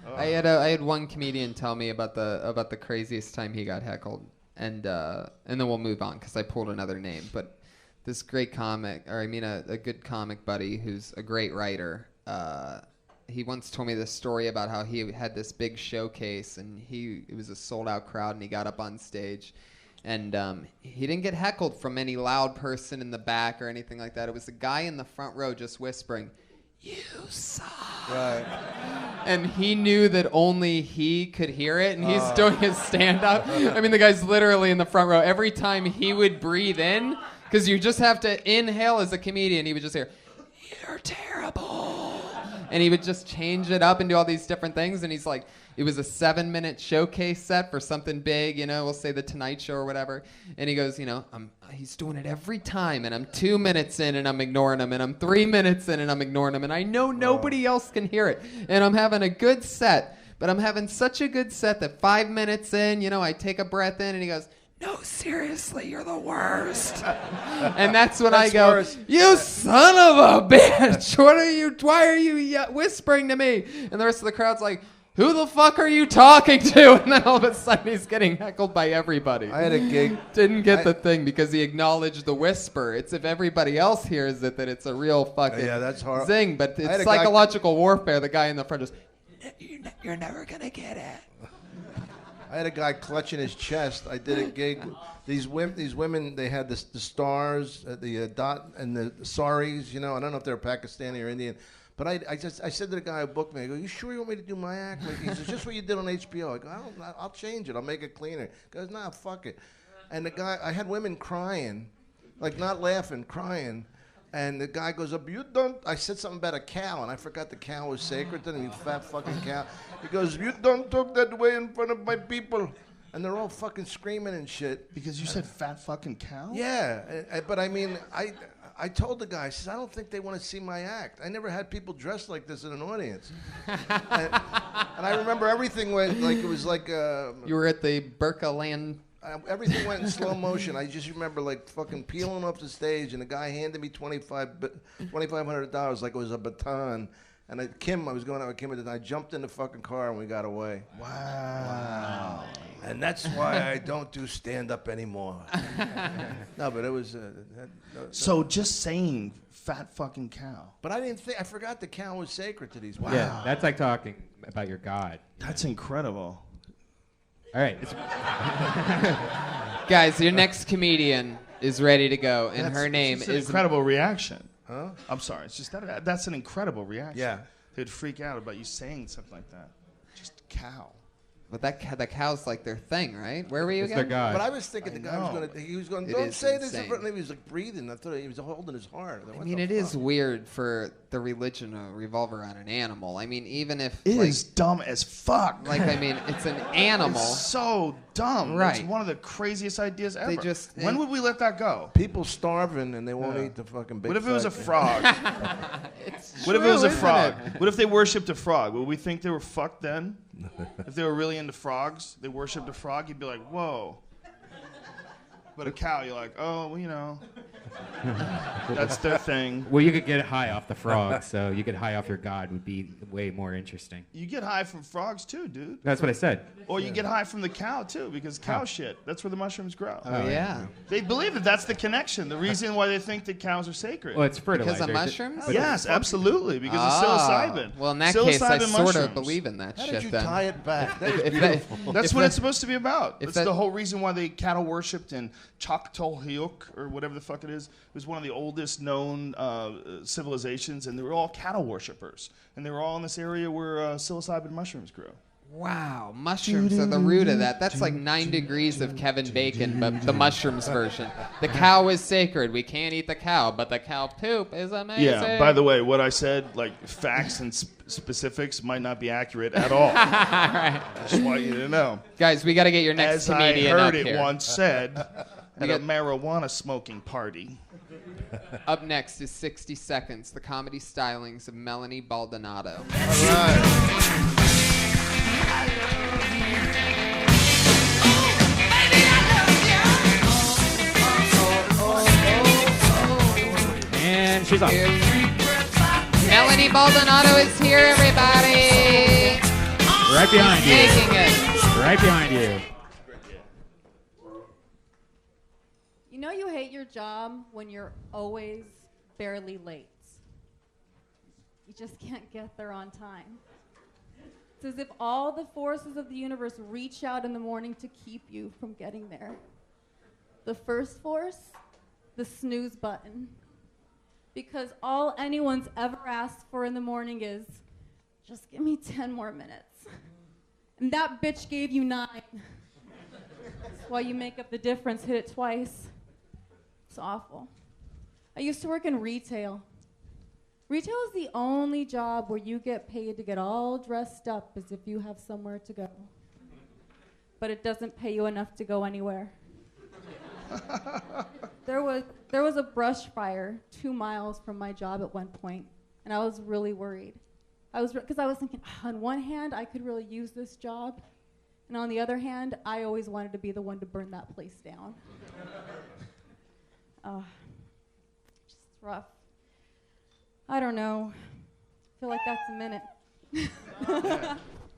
I had one comedian tell me about the craziest time he got heckled, and then we'll move on because I pulled another name. But this great comic, a good comic buddy who's a great writer. He once told me this story about how he had this big showcase, and it was a sold-out crowd, and he got up on stage, and he didn't get heckled from any loud person in the back or anything like that. It was the guy in the front row just whispering, "You suck." Right. And he knew that only he could hear it, and he's doing his stand-up. I mean, the guy's literally in the front row. Every time he would breathe in, because you just have to inhale as a comedian, he would just hear, "You're terrible." And he would just change it up and do all these different things. And he's like, it was a 7-minute showcase set for something big, we'll say The Tonight Show or whatever. And he goes, he's doing it every time. And I'm 2 minutes in and I'm ignoring him. And I'm 3 minutes in and I'm ignoring him. And I know nobody else can hear it. And I'm having a good set. But I'm having such a good set that 5 minutes in, I take a breath in and he goes, "No, seriously, you're the worst." And that's when I go, worse. "You son of a bitch! Why are you whispering to me?" And the rest of the crowd's like, who the fuck are you talking to? And then all of a sudden he's getting heckled by everybody. I had a gig. Didn't get the thing because he acknowledged the whisper. It's if everybody else hears it that it's a real fucking that's horrible. zing. But I had it's a guy- psychological warfare. The guy in the front just, you're never going to get it. I had a guy clutching his chest. I did a gig. These women, they had the stars, the dot, and the saris. You know, I don't know if they're Pakistani or Indian, but I said to the guy who booked me, I go, "You sure you want me to do my act?" Like, he says, "Just what you did on HBO." I go, "I'll change it. I'll make it cleaner." He goes, "Nah, fuck it." And the guy, I had women crying, like not laughing, crying. And the guy goes up, "You don't," I said something about a cow, and I forgot the cow was sacred to him, you fat fucking cow. He goes, "You don't talk that way in front of my people." And they're all fucking screaming and shit. Because you said fat fucking cow? Yeah, but I mean, I told the guy, I says, "I don't think they want to see my act. I never had people dressed like this in an audience." and I remember everything went like, it was like... You were at the Berkeland. Everything went in slow motion. I just remember like fucking peeling off the stage, and the guy handed me $2,500 like it was a baton. And I was going out with Kim, and I jumped in the fucking car and we got away. Wow. And that's why I don't do stand-up anymore. No, but it was... So just saying fat fucking cow. But I forgot the cow was sacred to these people. Yeah, that's like talking about your God. That's incredible. All right. Guys, your next comedian is ready to go, and her name It's an is... incredible reaction. Huh? I'm sorry. It's just that's an incredible reaction. Yeah. They'd freak out about you saying something like that. Just cow. But the cow's like their thing, right? Where were you It's again? their God. But I was thinking the guy was going to... He was going, It "Don't is say this insane. in front of me." He was like breathing. I thought he was holding his heart. I mean, it is weird for the religion to revolve around an animal. I mean, even if... It like, is dumb as fuck. Like, I mean, it's an animal. It's so dumb. Right. It's one of the craziest ideas ever. just- when would we let that go? People starving and they won't eat the fucking big... What if it was a fat- frog? What if it was a frog? What if they worshipped a frog? Would we think they were fucked then? If they were really into frogs, they worshipped a frog, you'd be like, whoa. But a cow, you're like, oh, well, you know, that's their thing. Well, you could get high off the frog, so you get high off your God would be way more interesting. You get high from frogs too, dude. That's what I said. Or you get high from the cow too, because cow shit, that's where the mushrooms grow. Oh, yeah. They believe that that's the connection, the reason why they think that cows are sacred. Well, it's fertilizer. Because of mushrooms? Yes, absolutely, because of psilocybin. Well, in that case, I Psilocybin sort of mushrooms. believe in that How shit did you then. tie it back? That was If beautiful. That's if what that- it's supposed to be about. if That's that- the whole reason why they cattle worshipped in Choctawhiok or whatever the fuck it is. It was one of the oldest known civilizations, and they were all cattle worshippers. And they were all in this area where psilocybin mushrooms grew. Wow, mushrooms are the root of that. That's like 9 degrees of Kevin Bacon, but the mushrooms version. The cow is sacred. We can't eat the cow, but the cow poop is amazing. Yeah, by the way, what I said, like facts and specifics, might not be accurate at all. I just want you to know. Guys, we got to get your next As I comedian heard up it here. once said at a got- marijuana smoking party. Up next is 60 Seconds, the comedy stylings of Melanie Baldonado. All right. And she's on. Melanie Baldonado is here, everybody. Right behind you. Taking it. Right behind you. You know you hate your job when you're always barely late. You just can't get there on time. It's as if all the forces of the universe reach out in the morning to keep you from getting there. The first force, the snooze button. Because all anyone's ever asked for in the morning is, just give me 10 more minutes. And that bitch gave you 9. That's why you make up the difference, hit it twice. It's awful. I used to work in retail. Retail is the only job where you get paid to get all dressed up as if you have somewhere to go. But it doesn't pay you enough to go anywhere. There was a brush fire 2 miles from my job at one point, and I was really worried. Because I was thinking, on one hand, I could really use this job, and on the other hand, I always wanted to be the one to burn that place down. Just rough. I don't know. I feel like that's a minute.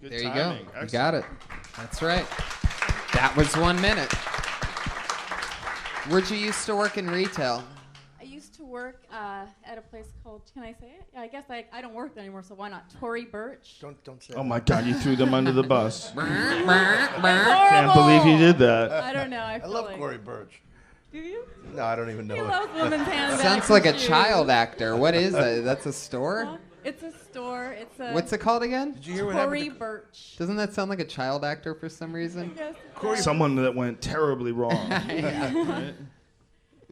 Good There timing. you go. Excellent. You got it. That's right. That was 1 minute. Where'd you used to work in retail? I used to work at a place called, can I say it? Yeah, I guess I don't work there anymore, so why not? Tory Burch. Don't say Oh my God, you threw them under the bus. Horrible. Can't believe you did that. I don't know. I I feel love like, Corey Burch. Do you? No, I don't even know He it. loves women's handbags. Sounds like a and shoes. child actor. What is that? That's a Well, store? it's a store. It's a What's it called again? Did you hear what Tory happened? Burch. Doesn't that sound like a child actor for some reason? Yes, Someone that went terribly wrong. Yeah.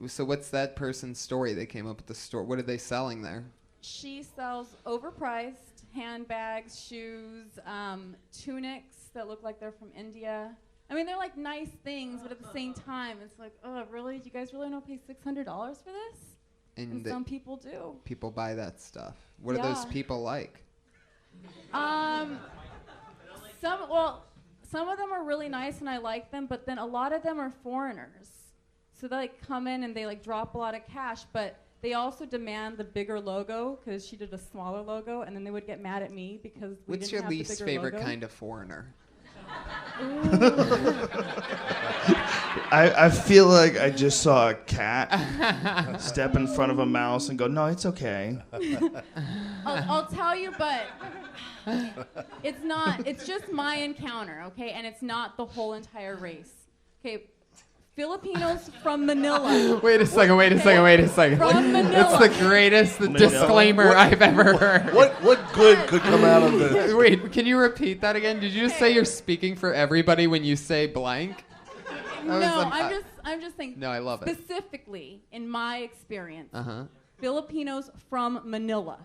So what's that person's story? They came up with the store. What are they selling there? She sells overpriced handbags, shoes, tunics that look like they're from India. I mean, they're like nice things, but at the same time, it's like, oh, really? You guys really don't pay $600 for this? And some people do. People buy that stuff. What are those Yeah. people like? Some of them are really nice and I like them, but then a lot of them are foreigners. So they like come in and they like drop a lot of cash, but they also demand the bigger logo because she did a smaller logo, and then they would get mad at me because we What's didn't your have the least bigger favorite logo. kind of foreigner? I feel like I just saw a cat step in front of a mouse and go, no, it's okay. I'll tell you, but it's not. It's just my encounter, okay? And it's not the whole entire race. Okay, Filipinos from Manila. Wait a second. From Manila. It's the greatest disclaimer I've ever heard. What good could come out of this? Wait, can you repeat that again? Did you just say you're speaking for everybody when you say blank? No, I'm just saying. No, I love it. Specifically, in my experience, Uh-huh. Filipinos from Manila.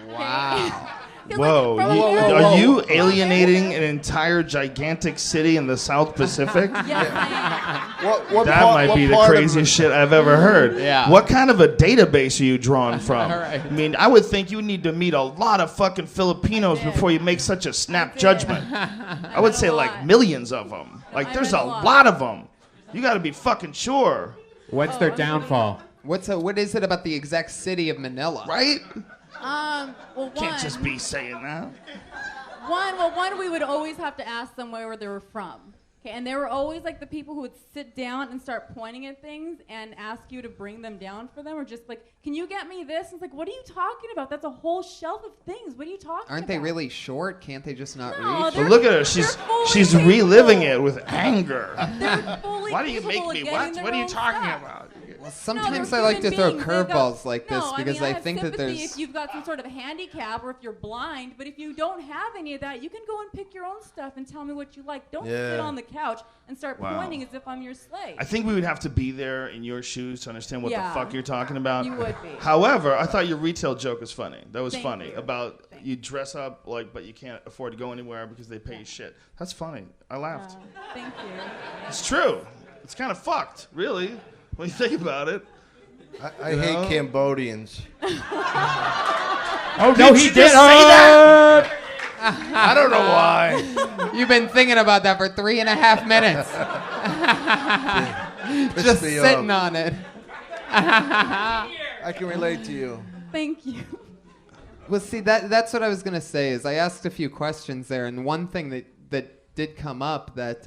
Wow. Whoa, From you- America. are you alienating an entire gigantic city in the South Pacific? Yes, I That might be the craziest shit I've ever heard. Yeah. What kind of a database are you drawing from? All right. I mean, I would think you need to meet a lot of fucking Filipinos before you make such a snap judgment. I would met say a like lot. millions of them. Like I there's met a a lot. lot of them. You got to be fucking sure, What's their downfall? What is it about the exact city of Manila? right? well, Can't just be saying that. One, we would always have to ask them where they were from. Okay, and they were always like the people who would sit down and start pointing at things and ask you to bring them down for them, or just like, can you get me this? And it's like, what are you talking about? That's a whole shelf of things. What are you talking about? Aren't they really short? Can't they just not No, reach? they're- But look at her. they're fully She's capable. reliving it with anger. They're fully Why do you make capable of me? getting What? their What are you own talking stuff. about? Well, sometimes they're I like to human throw beings. They've got- curveballs like this No, because I I have think that sympathy there's. if you've got some sort of handicap or if you're blind, but if you don't have any of that, you can go and pick your own stuff and tell me what you like. Don't Yeah. sit on the couch and start Wow. pointing as if I'm your slave. I think we would have to be there in your shoes to understand what Yeah. the fuck you're talking about. You would be. However, I thought your retail joke was funny. That was Thank funny you. about you dress up like, but you can't afford to go anywhere because they pay you shit. That's funny. I laughed. Thank you. It's true. It's kind of fucked, really, when you think about it. I hate Cambodians. Oh, no, Did he you did. just say that? I don't know why. You've been thinking about that for 3.5 minutes. Pissed Just me sitting off. on it. I can relate to you. Thank you. Well, see, that's what I was gonna say. Is I asked a few questions there, and one thing that did come up that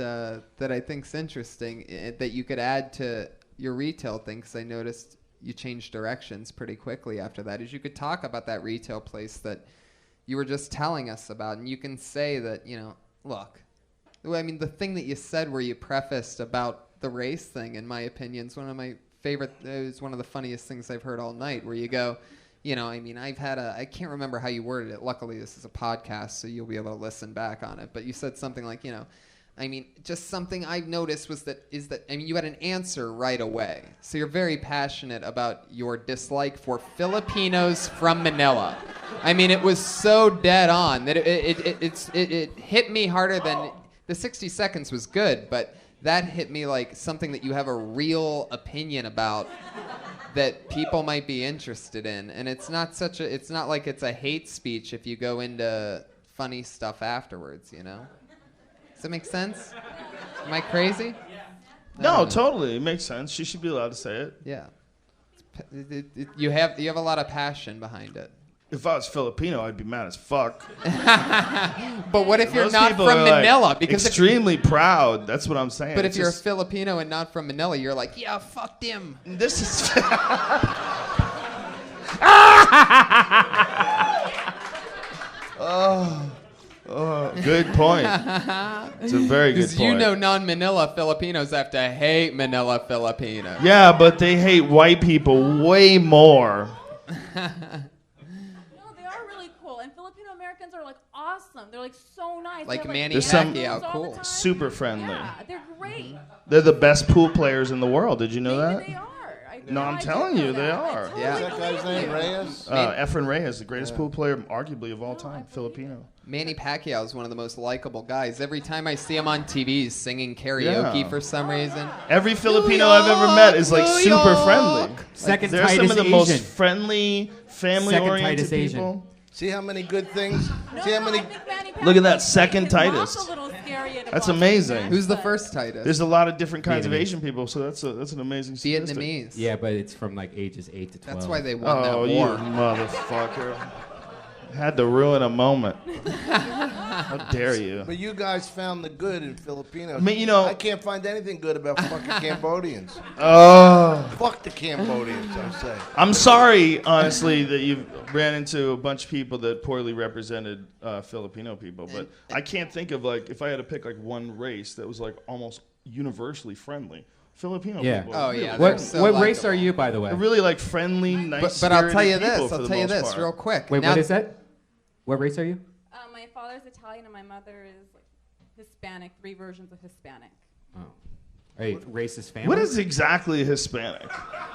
I think's interesting that you could add to your retail thing, because I noticed you changed directions pretty quickly after that. Is you could talk about that retail place that you were just telling us about, and you can say that, look. I mean, the thing that you said where you prefaced about the race thing, in my opinion, is one of my favorite. It was one of the funniest things I've heard all night. Where you go, I mean, I can't remember how you worded it. Luckily, this is a podcast, so you'll be able to listen back on it. But you said something like, I mean, just something I've noticed you had an answer right away. So you're very passionate about your dislike for Filipinos from Manila. I mean, it was so dead on that it hit me harder than the 60 seconds was good, but that hit me like something that you have a real opinion about that people might be interested in. And it's not like it's a hate speech if you go into funny stuff afterwards, Does that make sense? Am I crazy? No, totally. It makes sense. She should be allowed to say it. Yeah. You have a lot of passion behind it. If I was Filipino, I'd be mad as fuck. But what if you're Those not people from are, like, Manila? Because extremely proud. That's what I'm saying. but if It's you're a just- Filipino and not from Manila, you're like, yeah, fuck them. This is. Good point. It's a very good Because point. you know non-Manila Filipinos have to hate Manila Filipinos. Yeah, but they hate white people way more. No, they are really cool. And Filipino Americans are like awesome. They're like so nice. Like They're, Manny There's some- Pacquiao, all cool. the time. Super friendly. Yeah, they're great. They're the best pool players in the world. Did you know Maybe that? they are. No, I'm I did telling know you, they that. I are. totally Yeah. What's that guy's believe name? you. Reyes? Efren Reyes, the greatest pool player, arguably of all time, Filipino. Manny Pacquiao is one of the most likable guys. Every time I see him on TV, he's singing karaoke Yeah. for some reason. Every Filipino I've ever met is like New super York. friendly. Second They're some tightest of the most Asian. friendly, family-oriented Second tightest people. See how many good things? No, See how no, many? I think Manny Look at that, Pacquiao's second great. His tightest. mom's a little scary at a That's boxing amazing. match, Who's the but- first tightest? There's a lot of different kinds of Vietnamese. Asian people, so that's an amazing statistic. Vietnamese. Yeah, but it's from like ages 8 to 12. That's why they won that Oh, you war. motherfucker. Had to ruin a moment. How dare you? But you guys found the good in Filipinos. I mean, you know- I can't find anything good about fucking Cambodians. Oh. Fuck the Cambodians, I say. I'm sorry, honestly, that you ran into a bunch of people that poorly represented Filipino people, but I can't think of, like, if I had to pick, like, one race that was, like, almost universally friendly. Filipino Yeah. people. Oh, yeah. What, they're so what race likable. are you, by the way? They're really, like, friendly, nice. But I'll tell you people this. for I'll the tell you most this part. real quick. Wait, Now- what is that? What race are you? My father's Italian and my mother is like Hispanic. 3 versions of Hispanic. Oh. Are you racist family? What is exactly Hispanic?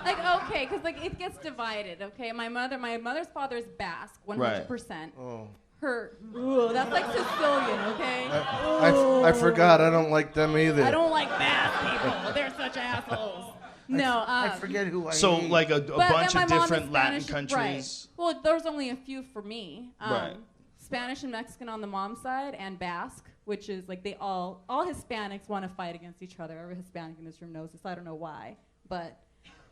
Like okay, because like it gets divided. Okay, my mother's father is Basque, 100%. Oh. That's like Sicilian. Okay. I forgot. I don't like them either. I don't like Basque people. They're such assholes. No. I forget who I So, hate. like, a But bunch then of my mom is different Latin Spanish, countries. Right. Well, there's only a few for me. Right. Spanish and Mexican on the mom's side, and Basque, which is like they all Hispanics want to fight against each other. Every Hispanic in this room knows this. I don't know why, but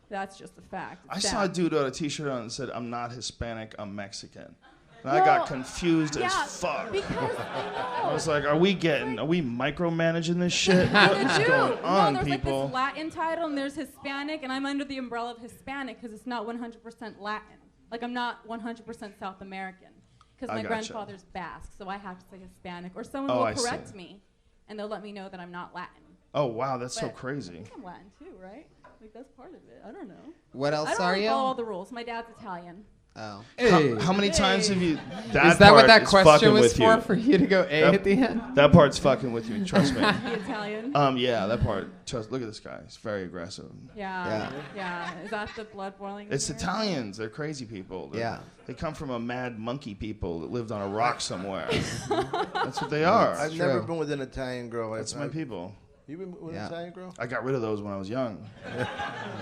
that's just a fact. I It's saw a sad. dude with a T-shirt on that said, "I'm not Hispanic, I'm Mexican," and I got Well, confused yeah, as fuck. Because I was like, "Are we micromanaging this shit? I What is going on, there's like people?" this Latin title, and there's Hispanic, and I'm under the umbrella of Hispanic because it's not 100% Latin. Like I'm not 100% South American because I my gotcha. grandfather's Basque, so I have to say Hispanic, or someone Oh, will I see. correct me, and they'll let me know that I'm not Latin. Oh wow, that's so But- crazy. I'm Latin too, right? Like that's part of it. I don't know. What I else don't are really you? follow all the rules. My dad's Italian. Oh. How many times have you? Is that what part that is question fucking was with you. for you to go A Yep. at the end? That part's fucking with you. Trust me. The Italian. Yeah, that part. Trust. Look at this guy. He's very aggressive. Yeah. Is that the blood boiling? It's in here? Italians. They're crazy people. Yeah. They come from a mad monkey people that lived on a rock somewhere. That's what they are. I've True. never been with an Italian girl. That's my people. You been with Yeah. an Italian girl? I got rid of those when I was young.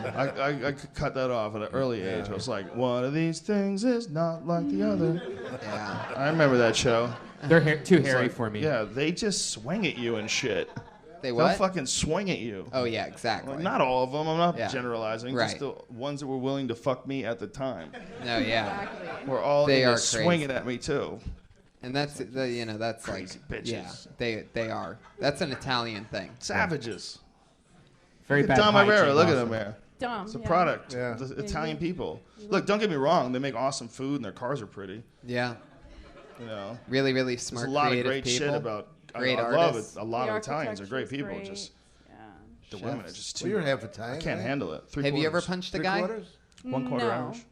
I cut that off at an early age. I was like, one of these things is not like the other. Yeah. I remember that show. They're too It's hairy like, for me. Yeah, they just swing at you and shit. They They'll what? fucking swing at you. Oh yeah, exactly. Like, not all of them. I'm not Yeah. generalizing. Right. Just the ones that were willing to fuck me at the time No, yeah. Exactly. were all They into are swinging crazy. at me too. And that's that's Crazy like bitches. Yeah, they are. That's an Italian thing. Savages. Very Look at bad Dom hygiene Irrera. Look at also. him there. Dumb. It's a yeah. product. Yeah. The Italian people. you Look, don't get me wrong. They make awesome food and their cars are pretty. Yeah. You know, Really, really there's smart, a lot of creative great people. shit about. Great I love artists. it. A lot The of Italians are great architecture's people. great. Just Yeah. the Chefs. women are just too. Well, you're half Italian. I can't right? handle it. Have you ever punched a guy? 3/4? 1/4 No. Irish.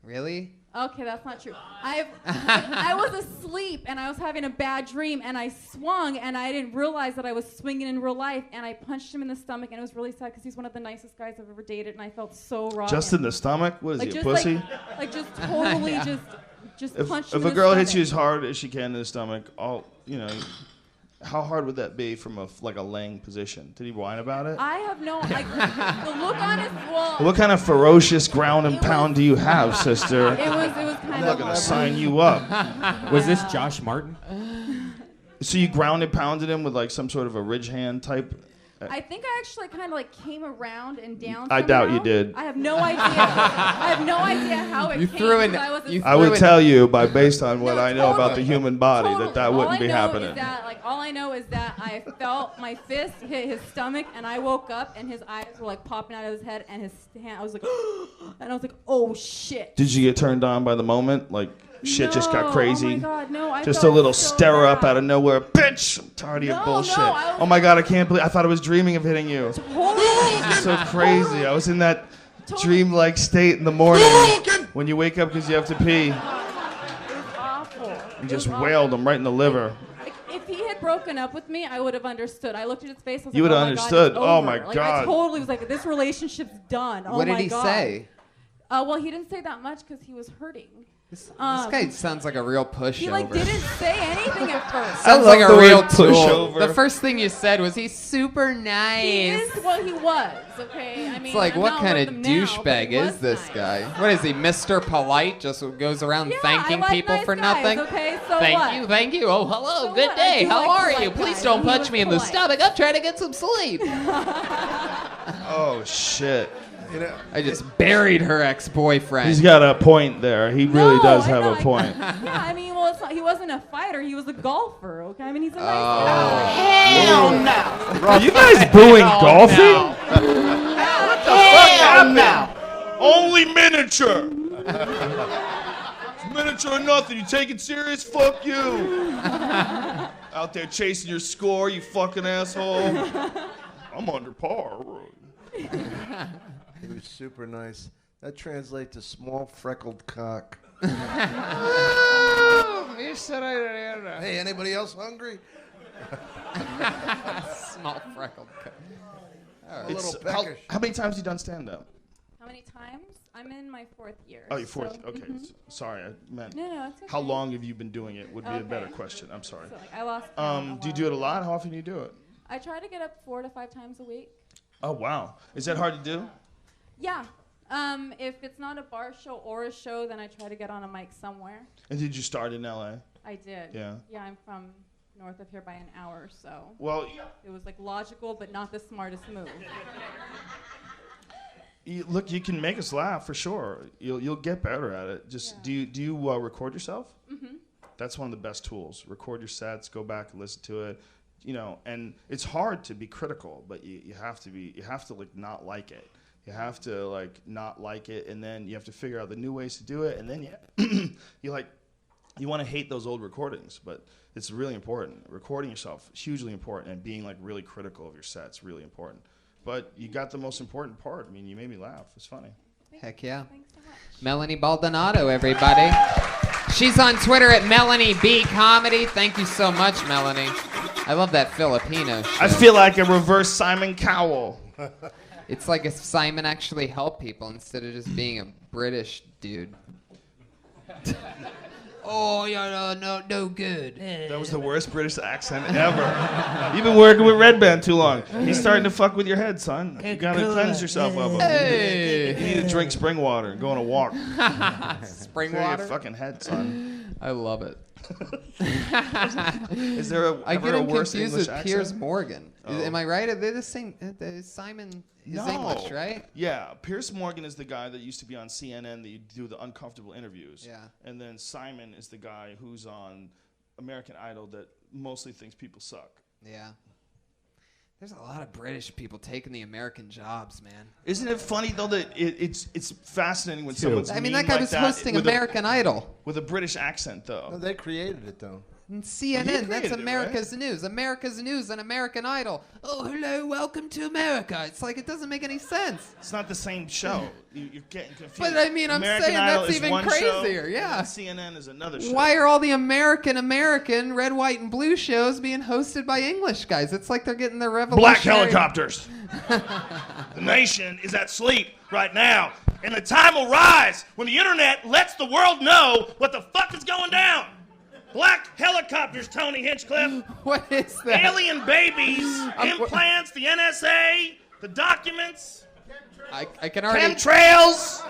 Really? Okay, that's not true. I was asleep and I was having a bad dream and I swung and I didn't realize that I was swinging in real life and I punched him in the stomach and it was really sad because he's one of the nicest guys I've ever dated and I felt so wrong. Just in the stomach? What is like he, a just pussy? like just totally Yeah. just If punched him a in the girl hits you stomach. as hard as she can in the stomach, how hard would that be from a laying position? Did he whine about it? I have no like the look on his What kind of ferocious ground and pound do you have, sister? It was kind I'm not of gonna sign you up. Was this Josh Martin? So you grounded, pounded him with like some sort of a ridge hand type I think I actually kind of like came around and down. I doubt somehow. you did. I have no idea. I have no idea how it You came. threw in- 'cause I was a I would Fluid. tell you, based on what No, I know about the totally. human body, Totally. that wouldn't all be I know happening. Is that, like, all I know is that I felt my fist hit his stomach, and I woke up, and his eyes were like popping out of his head, and his hand. I was like, and I was like, oh shit. Did you get turned on by the moment? Like, shit just got No. crazy? Oh my God, no. I Just a felt little so stir up bad. out of nowhere. Bitch, I'm tired of your No, bullshit. no, I was- Oh my God, I can't believe. I thought I was dreaming of hitting you. Totally. It's so crazy. Totally. I was in that Totally. dream-like state in the morning when you wake up because you have to pee. It was awful. You just wailed him right in the liver. Like, if he had broken up with me, I would have understood. I looked at his face. I was You like, would oh have my God, understood. it's Oh over. my Like, God. I totally was like, this relationship's done. Oh What my did he God. say? Well, he didn't say that much because he was hurting. This guy sounds like a real pushover. He like didn't say anything at first. Sounds love like the a real word tool. pushover. The first thing you said was he's super nice. He is what he was. Okay, I mean, It's like, I'm what not kind with of him now, but douchebag he is was this nice. guy? What is he, Mr. Polite? Just goes around Yeah, thanking I like people nice for guys, nothing? okay, so thank what? you, thank you. Oh, hello, So good what? I day. do How like are polite you? Please guys. don't He punch was me in the polite. stomach. I'm trying to get some sleep. Oh, shit. You know, I just buried her ex-boyfriend. He's got a point there. He really No, does I have know, a point. Yeah, I mean, well, it's not, he wasn't a fighter. He was a golfer. Okay, I mean, he's a nice Oh. guy. Hell no. Are you guys booing golfing? Hell no. Only miniature. It's miniature or nothing. You take it serious? Fuck you. Out there chasing your score, you fucking asshole. I'm under par. he was super nice. That translates to small freckled cock. Hey, anybody else hungry? Small freckled. A little How peckish. many times have you done stand-up? How many times? I'm in my 4th year. Oh, you're fourth. so- Okay. Mhm. Sorry, I meant. No, it's okay. How long have you been doing it? Would be a better Okay. question. I'm sorry. So, like, I lost count a Do you while do it a ago. lot? How often do you do it? I try to get up 4 to 5 times a week. Oh wow. Is that hard to do? Yeah. If it's not a bar show or a show, then I try to get on a mic somewhere. And did you start in LA? I did. Yeah. Yeah, I'm from north of here by an hour, so Well, it was like logical, but not the smartest move. look, you can make us laugh for sure. You'll get better at it. Just Yeah. do you record yourself? Mhm. That's one of the best tools. Record your sets, go back and listen to it. You know, and it's hard to be critical, but you have to like not like it. You have to like not like it, and then you have to figure out the new ways to do it, and then you want to hate those old recordings, but it's really important. Recording yourself is hugely important, and being like really critical of your sets really important. But you got the most important part. I mean, you made me laugh. It's funny. Heck yeah. Thanks so much. Melanie Baldonado, everybody. She's on Twitter at Melanie B Comedy. Thank you so much, Melanie. I love that Filipino shit. I feel like a reverse Simon Cowell. It's like if Simon actually helped people instead of just being a British dude. Oh, yeah, no good. That was the worst British accent ever. You've been working with Red Band too long. He's starting to fuck with your head, son. You gotta cleanse yourself of him. Hey. You need to drink spring water and go on a walk. Spring Clear your water? fucking head, son. I love it. Is there I ever get a him worse confused English with accent? Piers Morgan. Oh. Am I right? They're the same. Simon is No. English, right? Yeah, Piers Morgan is the guy that used to be on CNN that you do the uncomfortable interviews. Yeah. And then Simon is the guy who's on American Idol that mostly thinks people suck. Yeah. There's a lot of British people taking the American jobs, man. Isn't it funny though that it's fascinating when someone's I mean, mean that guy like was that hosting with American Idol. with a British accent though. No, they created it though. And He CNN, created that's it, America's News. America's News and American Idol. Oh, hello, welcome to America. It's like, it doesn't make any sense. It's not the same show. You're getting confused. But, I mean, I'm American saying Idol that's is even one show, crazier, yeah. and CNN is another show. Why are all the American red, white, and blue shows being hosted by English guys? It's like they're getting their revolutionary... Black helicopters. The nation is at sleep right now. And the time will rise when the internet lets the world know what the fuck is going down. Black helicopters, Tony Hinchcliffe. What is that? Alien babies, implants, the NSA, the documents, I can already... chemtrails.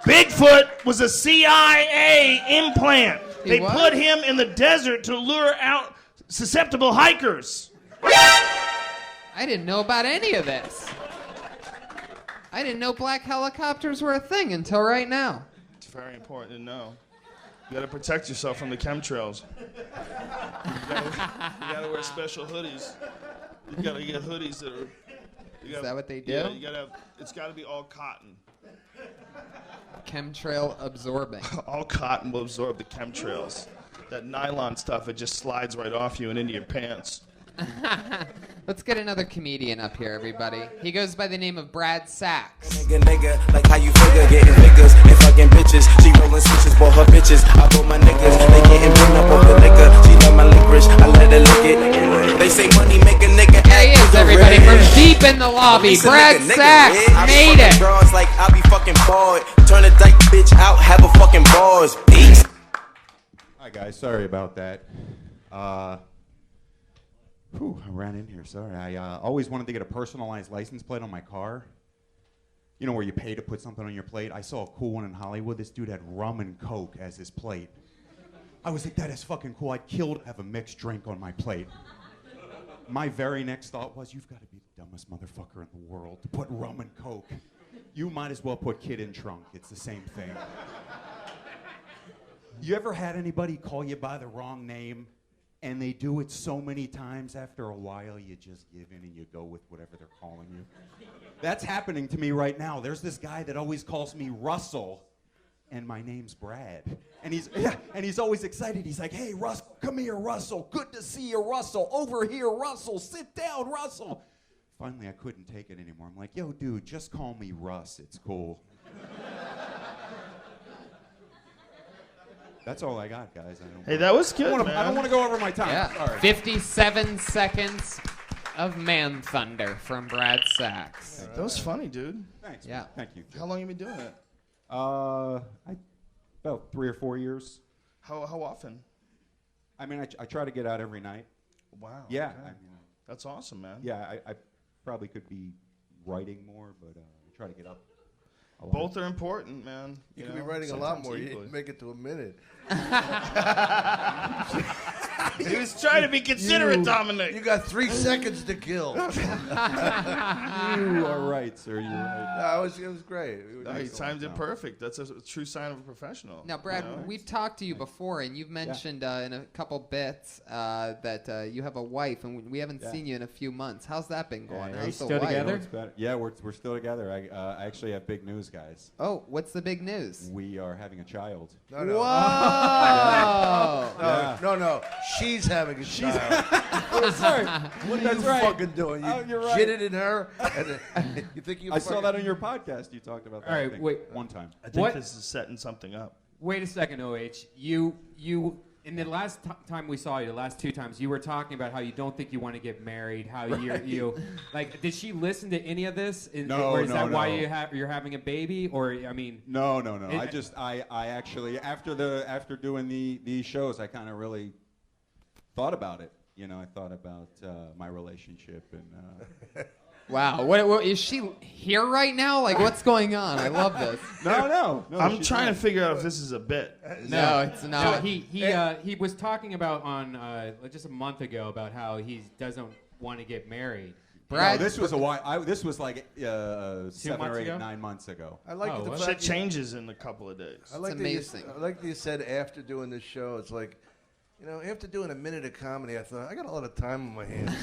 Bigfoot was a CIA implant. He They was? put him in the desert to lure out susceptible hikers. I didn't know about any of this. I didn't know black helicopters were a thing until right now. It's very important to know. You gotta protect yourself from the chemtrails. You gotta wear special hoodies. You gotta get hoodies that are. Is that what they do? Yeah, you gotta have. It's gotta be all cotton. Chemtrail absorbing. All cotton will absorb the chemtrails. That nylon stuff, it just slides right off you and into your pants. Let's get another comedian up here, everybody. He goes by the name of Brad Sachs. Nigga, like how you figure, getting figures and fucking bitches. She rolling switches, bought her bitches. I bought my niggas, they getting bring up off the liquor. She love my licorice, I let her lick it. They say money make a nigga. There he is, everybody, from deep in the lobby. Brad Sachs made it. Bros like I be fucking bored. Turn a dyke bitch out, have a fucking bars. Peace. Hi guys, sorry about that. I ran in here, sorry. I always wanted to get a personalized license plate on my car. You know where you pay to put something on your plate? I saw a cool one in Hollywood. This dude had rum and Coke as his plate. I was like, that is fucking cool. I'd kill to have a mixed drink on my plate. My very next thought was, you've got to be the dumbest motherfucker in the world to put rum and Coke. You might as well put kid in trunk. It's the same thing. You ever had anybody call you by the wrong name? And they do it so many times, after a while, you just give in and you go with whatever they're calling you. That's happening to me right now. There's this guy that always calls me Russell, and my name's Brad. And he's always excited. He's like, hey, Russell, come here, Russell. Good to see you, Russell. Over here, Russell. Sit down, Russell. Finally, I couldn't take it anymore. I'm like, yo, dude, just call me Russ. It's cool. That's all I got, guys. Hey, that was good, man. I don't want to go over my time. Yeah. Sorry. 57 seconds of man thunder from Brad Sachs. That was funny, dude. Thanks. Yeah. Thank you. How long you been doing it? About 3 or 4 years. How often? I mean, I try to get out every night. Wow. Yeah. Okay. I mean, that's awesome, man. yeah, I probably could be writing more, but I try to get up a lot. Both are important, man. You could be writing a lot more. You didn't make it to a minute. He was trying to be considerate, Dominic. You got 3 seconds to kill. You are right, sir. You're right. No, it was great. No, he timed it perfect. That's a true sign of a professional. Now, Brad, you know? we've talked to you before, and you've mentioned in a couple bits that you have a wife, and we haven't seen you in a few months. How's that been going? Are How's you the still wife? together? Yeah, we're still together. I actually have big news, guys. Oh, what's the big news? We are having a child. No, no. Whoa! No. She's having a child. Sorry. What are That's you right. fucking doing? You You're right. shitted in her? And you think you I saw that on your podcast. You talked about that. All right, I think, wait. one time. I think What? this is setting something up. Wait a second, OH. You in the last time we saw you, the last 2 times, you were talking about how you don't think you want to get married. How you like? Did she listen to any of this? No, Or is no, that why no. you're having a baby? Or I mean, No. It- I actually after doing these shows, I kind of really thought about it. You know, I thought about my relationship and. Wow. What is she here right now? Like, what's going on? I love this. No. I'm she's trying not. to figure out if this is a bit. No, it's no, not. he was talking about on just a month ago about how he doesn't want to get married. Brad, No, this was a while. This was like 7 months or 8, ago? 9 months ago. I like Oh, the what? Shit fact you- changes in a couple of days. I like It's that you- amazing. I like that you said after doing this show, it's like, you know, after doing a minute of comedy, I thought, I got a lot of time on my hands.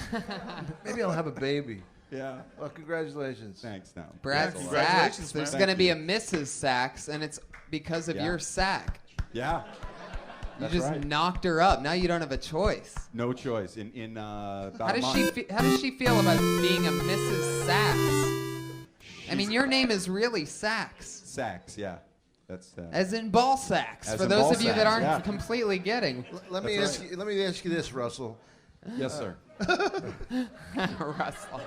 Maybe I'll have a baby. Yeah. Well, congratulations. Thanks. Now. Brad Yeah, Sachs. congratulations, There's man. going to be a Mrs. Sachs, and it's because of Yeah. your sack. Yeah. You That's just right. knocked her up. Now you don't have a choice. No choice. In about How a does month. how does she feel about being a Mrs. Sachs? I mean, your name is really Sachs, Sacks, yeah. That's as in ball sacks. As For in those ball of you that sacks, aren't yeah. completely getting, Let me That's ask you this, Russell. yes, sir. Russell.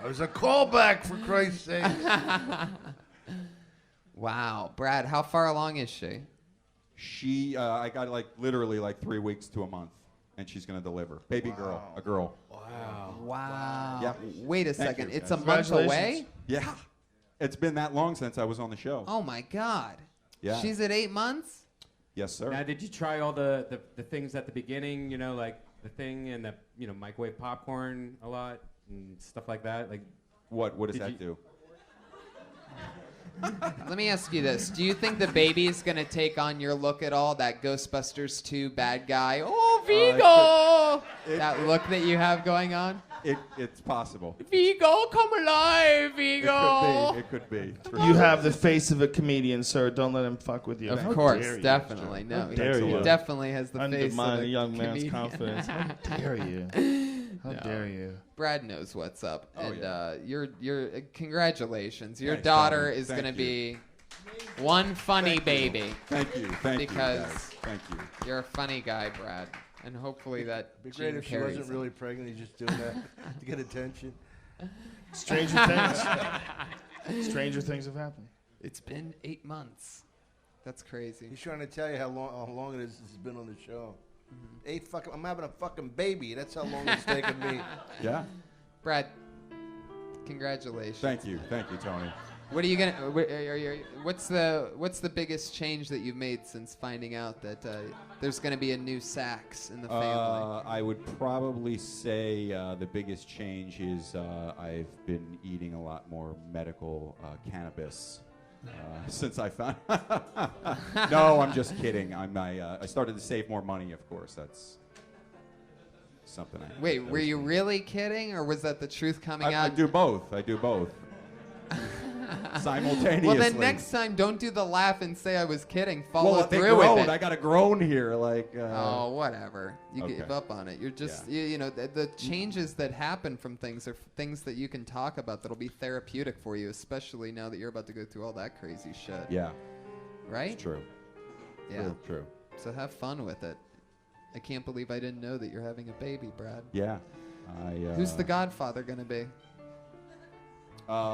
It was a callback, for Christ's sake. Wow, Brad, how far along is she? She, I got literally 3 weeks to a month, and she's gonna deliver. Baby girl, a girl. Wow. Yeah. Wait a Thank second. you, It's a guys. month away? Congratulations. Yeah. It's been that long since I was on the show. Oh my God. Yeah. She's at 8 months? Yes, sir. Now, did you try all the things at the beginning? You know, like the thing and the microwave popcorn a lot. and stuff like that. Like, What does Did that you- do? Let me ask you this. Do you think the baby is going to take on your look at all, that Ghostbusters 2 bad guy? Oh, Vigo! That look that you have going on? It's possible. Vigo, come alive, Vigo! It could be. You have the face of a comedian, sir. Don't let him fuck with you. Of How course, dare you, definitely. sir. No, How dare he you? definitely has the face of Undermine a a young man's comedian. confidence. How dare you? How No. dare you? Brad knows what's up, Oh, and yeah. you're congratulations. Your Thanks, daughter Tony. is Thank going to you. be one funny baby. Thank you. Thank Because you, guys. Thank you. You're a funny guy, Brad, and hopefully that It'd be great gene if she carries wasn't on. really pregnant. He's just doing that to get attention. Stranger things. Stranger things have happened. It's been 8 months. That's crazy. He's trying to tell you how long it is since he's been on the show. I'm having a fucking baby. That's how long it's taken me. Yeah. Brad, congratulations. Thank you, Tony. What are you gonna? What's the biggest change that you've made since finding out that there's gonna be a new sax in the family? I would probably say the biggest change is I've been eating a lot more medical cannabis since I found. No, I'm just kidding. I started to save more money. Of course, that's something. Wait, were you really kidding, or was that the truth coming out? I do both. Simultaneously. Well, then next time, don't do the laugh and say I was kidding. Follow Well, if they through with groan, it. I got a groan here. Like. Oh, whatever. You Okay. give up on it. You're just, you know, the changes that happen from things are things that you can talk about that'll be therapeutic for you, especially now that you're about to go through all that crazy shit. Yeah. Right? It's true. Yeah. True. So have fun with it. I can't believe I didn't know that you're having a baby, Brad. Yeah. Who's the godfather going to be?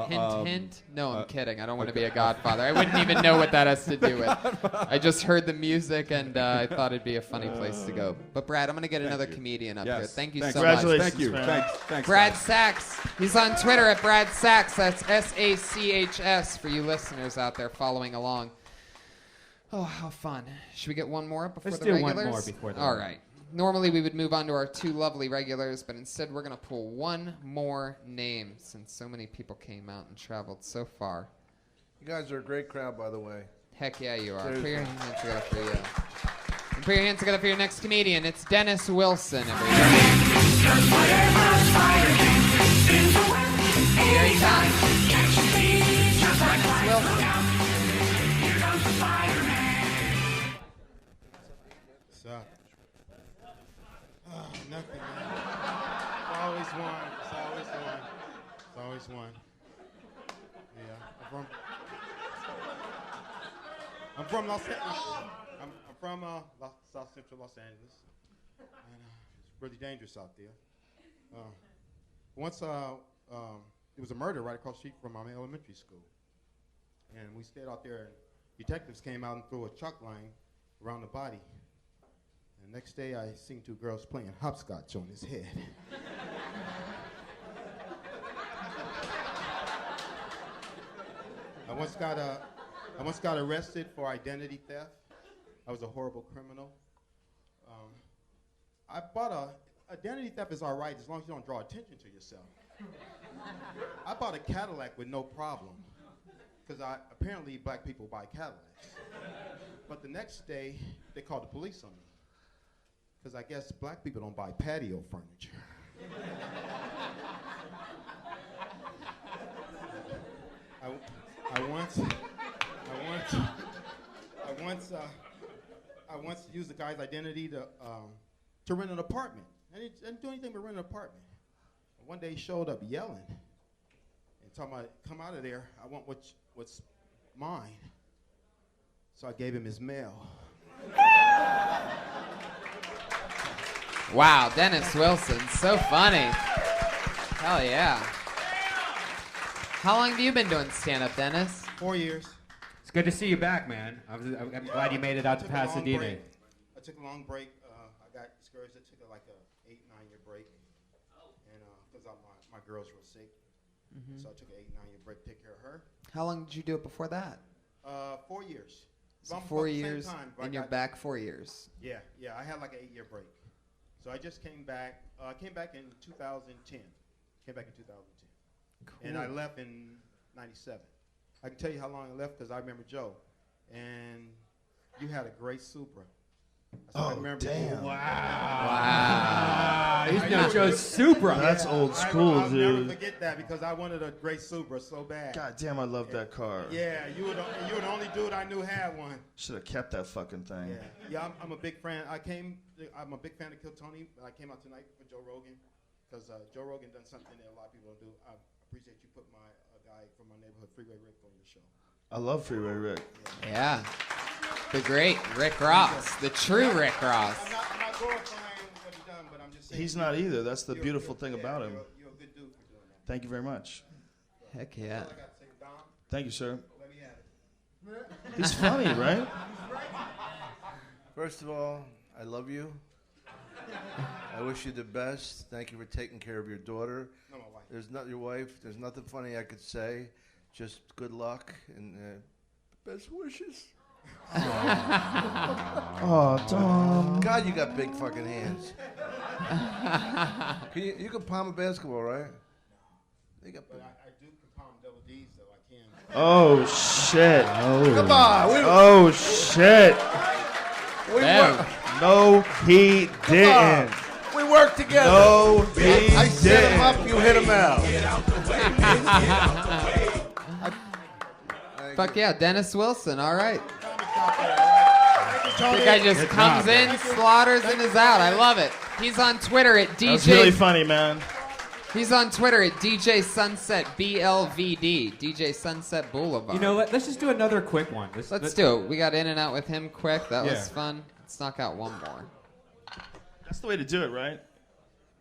Hint. No, I'm kidding. I don't want to be a godfather. I wouldn't even know what that has to do with. I just heard the music and I thought it'd be a funny place to go. But Brad, I'm going to get another comedian up here. Thank you so much. Thank you. Thanks. Brad Sachs. He's on Twitter at Brad Sachs. That's SACHS for you listeners out there following along. Oh, how fun. Should we get one more up before Let's the do one regulars? more before the All regulars. right. Normally we would move on to our two lovely regulars, but instead we're going to pull one more name since so many people came out and traveled so far. You guys are a great crowd, by the way. Heck yeah, you are. Seriously. Put your hands together for you. And put your hands together for your next comedian. It's Dennis Wilson, everybody. Here he comes. Dennis Wilson. What's up? Oh, nothing, man. It's always one. It's always one. It's always one. Yeah, I'm from Los Angeles. I'm from South Central Los Angeles, and it's really dangerous out there. Once it was a murder right across the street from my elementary school, and we stayed out there. And detectives came out and threw a chalk line around the body. The next day, I seen two girls playing hopscotch on his head. I once got arrested for identity theft. I was a horrible criminal. Identity theft is all right as long as you don't draw attention to yourself. I bought a Cadillac with no problem, because apparently black people buy Cadillacs. But the next day, they called the police on me, because I guess black people don't buy patio furniture. I once used the guy's identity to rent an apartment. And he didn't do anything but rent an apartment. One day he showed up yelling and talking about, come out of there, I want what's mine. So I gave him his mail. Wow, Dennis Wilson, so funny. Hell yeah. How long have you been doing stand-up, Dennis? 4 years. It's good to see you back, man. I'm glad you made it out to Pasadena. I took a long break. I got discouraged. I took like a 8-9 year break, and because my girls were sick, so I took an 8-9 year break to take care of her. How long did you do it before that? 4 years. So About 4 the same years, time, but and I you're got- back 4 years. Yeah. I had like an 8 year break, so I just came back. I came back in 2010. Came back in 2010. And I left in 97. I can tell you how long I left because I remember Joe. And you had a great Supra. I remember damn. Wow. He's no Joe Supra. That's old school, I'll dude. never forget that because I wanted a great Supra so bad. God damn, I love that car. Yeah, you were the only dude I knew had one. Should have kept that fucking thing. Yeah. I'm a big fan. I'm a big fan of Kill Tony. I came out tonight for Joe Rogan because Joe Rogan done something that a lot of people don't do. I appreciate you putting my guy from my neighborhood, Freeway Rick, on your show. I love Freeway Rick. Yeah. The great Rick Ross. The true Rick Ross. I'm not glorifying what he's done, but I'm just saying. He's not either. That's the beautiful thing about him. You're a good dude for doing that. Thank you very much. Heck yeah. Thank you, sir. Let me have it. He's funny, right? First of all, I love you. I wish you the best. Thank you for taking care of your daughter. No, my wife. There's not your wife. There's nothing funny I could say. Just good luck and best wishes. Oh, Tom. God, you got big fucking hands. You can palm a basketball, right? You got big. I do palm double D's, though. I can. Oh, shit. Come on. Oh, shit. No, he didn't. We work together. No, he I set him up, you hit him out. Fuck yeah, Dennis Wilson. All right. The guy just comes in, slaughters, and is out. I love it. He's on Twitter at DJ. That's really funny, man. He's on Twitter at DJ Sunset BLVD. DJ Sunset Boulevard. You know, let's just do another quick one. Let's do it. We got in and out with him quick. That was Yeah. fun. Let's knock out one more. That's the way to do it, right?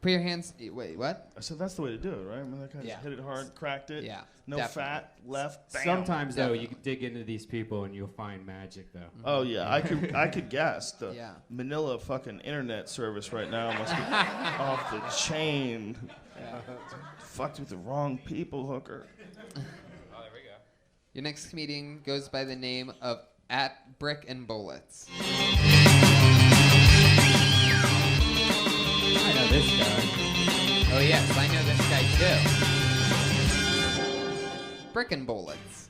Put your hands. Wait, what? I said that's the way to do it, right? I mean, that guy just hit it hard, cracked it. Yeah. No definitely. fat, left, bam. Sometimes, though, you can dig into these people and you'll find magic, though. Oh, yeah. I could guess. The Yeah. Manila fucking internet service right now must be off the chain. Fucked with the wrong people, hooker. Your next comedian goes by the name of at Brick and Bullets. I know this guy. Oh yes, I know this guy too. Brick and Bullets.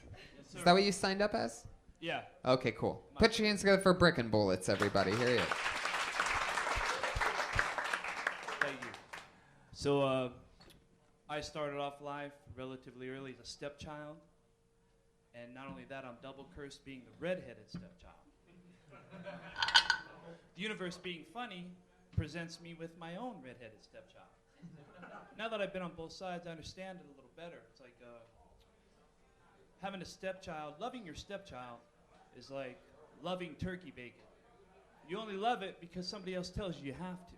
Is that what you signed up as? Yeah. Okay, cool. Put your hands together for Brick and Bullets, everybody. Here he is. Thank you. So, I started off life relatively early as a stepchild. And not only that, I'm double cursed being the redheaded stepchild. The universe being funny presents me with my own redheaded stepchild. Now that I've been on both sides, I understand it a little better. It's like having a stepchild, loving your stepchild is like loving turkey bacon. You only love it because somebody else tells you have to.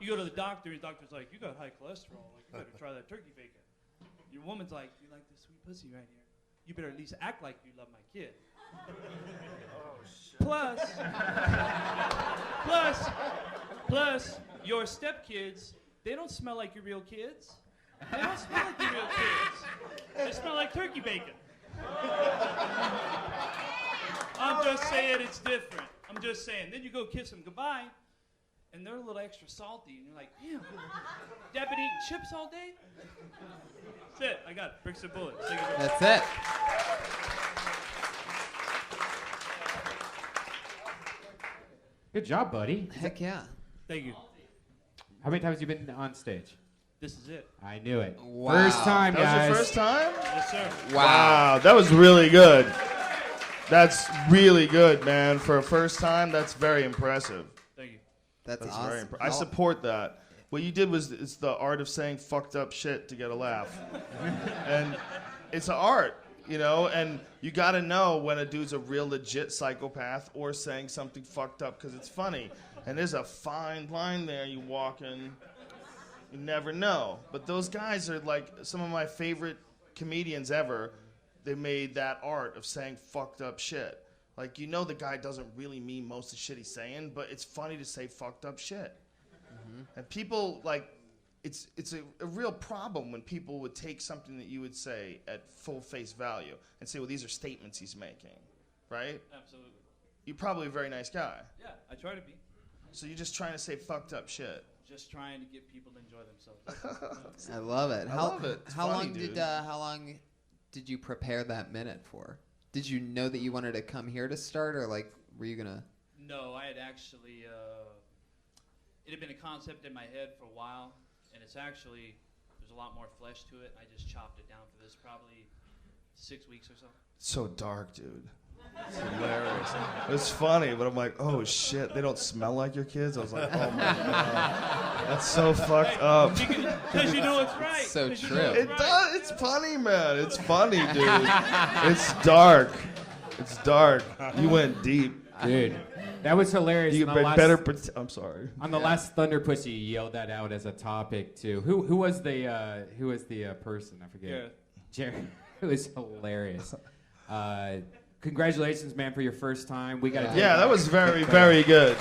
You go to the doctor, and the doctor's like, you got high cholesterol. Like, you better try that turkey bacon. Your woman's like, you like this sweet pussy right here. You better at least act like you love my kid. Oh, shit. Plus, your stepkids, they don't smell like your real kids. They don't smell like your real kids. They smell like turkey bacon. I'm just saying it's different. I'm just saying. Then you go kiss them goodbye, and they're a little extra salty, and you're like, damn, Dad been eating chips all day? That's it. I got it. Bricks and bullets. That's it. Good job, buddy. Heck yeah. Thank you. How many times have you been on stage? This is it. I knew it. Wow. First time, That was guys. your first time? Yes, sir. Wow, that was really good. That's really good, man. For a first time, that's very impressive. Thank you. That's Very awesome. I support that. What you did was it's the art of saying fucked up shit to get a laugh. And it's an art, you know, and you got to know when a dude's a real legit psychopath or saying something fucked up because it's funny. And there's a fine line there you walk in. You never know. But those guys are like some of my favorite comedians ever. They made that art of saying fucked up shit. Like, you know the guy doesn't really mean most of the shit he's saying, but it's funny to say fucked up shit. Mm-hmm. And people, like, it's a real problem when people would take something that you would say at full face value and say, well, these are statements he's making, right? Absolutely. You're probably a very nice guy. Yeah, I try to be. So you're just trying to say fucked up shit. just trying to get people to enjoy themselves. I love it. I love it. It's How funny, long dude. how long did you prepare that minute for? Did you know that you wanted to come here to start, or like were you gonna? No, I had actually, it had been a concept in my head for a while, and it's actually, there's a lot more flesh to it. I just chopped it down for this probably 6 weeks or so. So dark, dude. It's hilarious. It's funny, but I'm like, oh shit, they don't smell like your kids? I was like, oh my god. That's so fucked up. Because you know it's right. So 'Cause you true. know It does. It's funny, man. It's funny, dude. It's dark. It's dark. You went deep. Dude, that was hilarious. You On the last- better. I'm sorry. On the last Thunder Pussy, you yelled that out as a topic too. Who was the person? I forget. Jared. It was hilarious. Congratulations, man, for your first time. We got. Yeah, that was very, very good.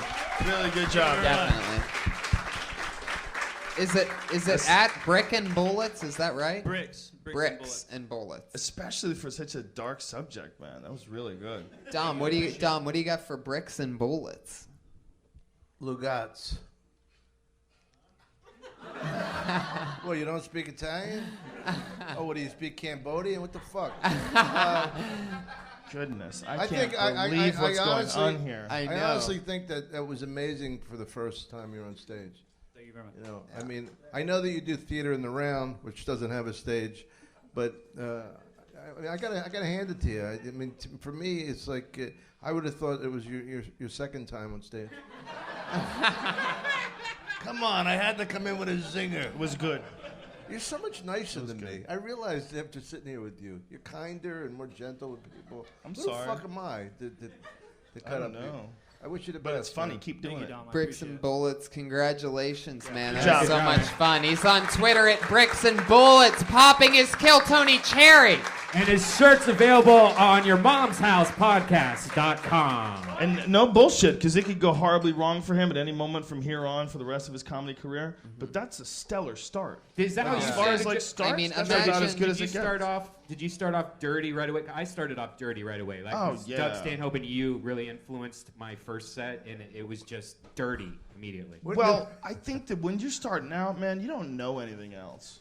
Really good job. Definitely. Is it at Brick and Bullets? Is that right? Bricks and Bullets. Especially for such a dark subject, man. That was really good. Dom, what do you got for Bricks and Bullets? Lugats. Well, you don't speak Italian? Oh, what do you speak Cambodian? What the fuck? Goodness, I can't think believe what's honestly, going on here. I know. honestly think that was amazing for the first time you're on stage. Thank you very much. You know, I mean, I know that you do theater in the round, which doesn't have a stage, but I gotta hand it to you. I mean, for me, it's like I would have thought it was your second time on stage. Come on, I had to come in with a zinger. It was good. You're so much nicer than me. I realized after sitting here with you, you're kinder and more gentle with people. I'm Who sorry. the fuck am I to I cut don't up? know. I wish you the But best. it's funny. man. Keep doing Thank it. you, Dom. I Bricks appreciate and it. Bullets, congratulations, man. Good That was job, so guys. much fun. He's on Twitter at Bricks and Bullets, popping his Kill Tony cherry. And his shirt's available on your mom's house podcast.com. And no bullshit, because it could go horribly wrong for him at any moment from here on for the rest of his comedy career. But that's a stellar start. Is that how you As far as started? like starts, I mean, that's about imagine- as good as Did it you gets. start off? Did you start off dirty right away? I started off dirty right away. Like Oh, 'cause yeah. Doug Stanhope and you really influenced my first set, and it was just dirty immediately. Well, I think that when you're starting out, man, you don't know anything else.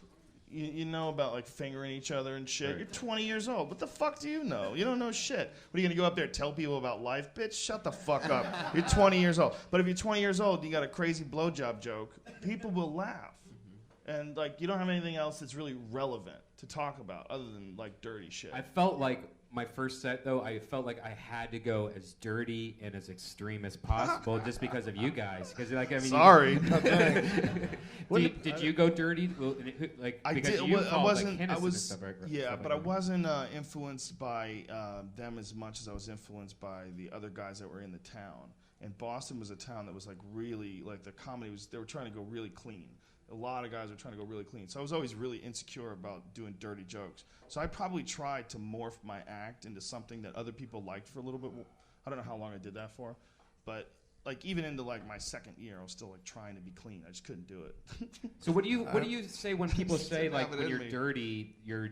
You know about like fingering each other and shit. Right. You're 20 years old. What the fuck do you know? You don't know shit. What are you gonna go up there and tell people about life, bitch? Shut the fuck up. You're 20 years old. But if you're 20 years old, and you got a crazy blowjob joke. People will laugh, and like you don't have anything else that's really relevant to talk about other than like dirty shit. I felt like my first set, though, I felt like I had to go as dirty and as extreme as possible just because of you guys. Because like I mean, Sorry. did you go dirty? Like I because did. you I followed, wasn't. Like, I Hennessy was. and stuff like Yeah, stuff but like I that. wasn't influenced by them as much as I was influenced by the other guys that were in the town. And Boston was a town that was like really like the comedy was. They were trying to go really clean. A lot of guys were trying to go really clean. So I was always really insecure about doing dirty jokes. So I probably tried to morph my act into something that other people liked for a little bit. I don't know how long I did that for, but like even into like my second year, I was still like trying to be clean. I just couldn't do it. So what do you say when people say like have it when in you're me. dirty, you're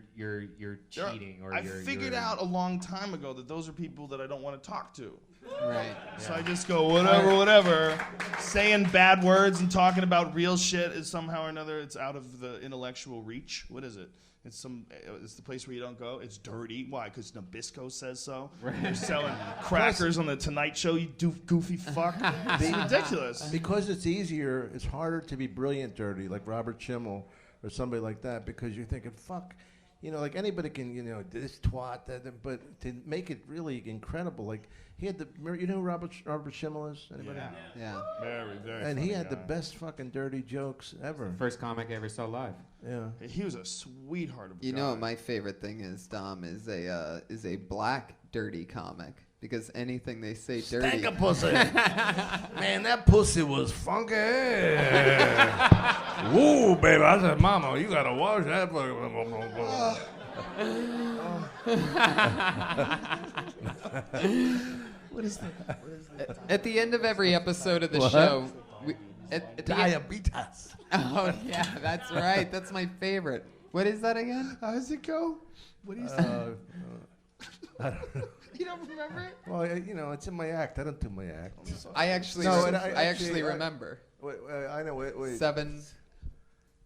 cheating or I you're figured out a long time ago that those are people that I don't want to talk to. Right. So I just go whatever. Saying bad words and talking about real shit is somehow or another it's out of the intellectual reach. What is it? It's the place where you don't go. It's dirty. Why? Because Nabisco says so. They're selling crackers on the Tonight Show. You goofy fuck. It's ridiculous. Because it's easier, it's harder to be brilliant dirty, like Robert Schimmel or somebody like that, because you're thinking, fuck, you know, like anybody can, you know, this twat, that, but to make it really incredible, like he had you know who Robert Schimmel is? Anybody? Yeah. Very, very. And he funny had the guy. best fucking dirty jokes ever. First comic I ever saw live. Yeah. He was a sweetheart of a You guy. know what my favorite thing is, Dom, is a black dirty comic. Because anything they say dirty. Stank a pussy. Man, that pussy was funky. Woo, baby. I said, Mama, you got to wash that. What is that? At the end of every episode of the What? show, Diabetes. Oh, yeah, that's right. That's my favorite. What is that again? How does it go? What do you say? I don't know. You don't remember it? Well, you know, it's in my act. I don't do my act. I actually, No, I and actually remember. Wait, I know. Wait. 7.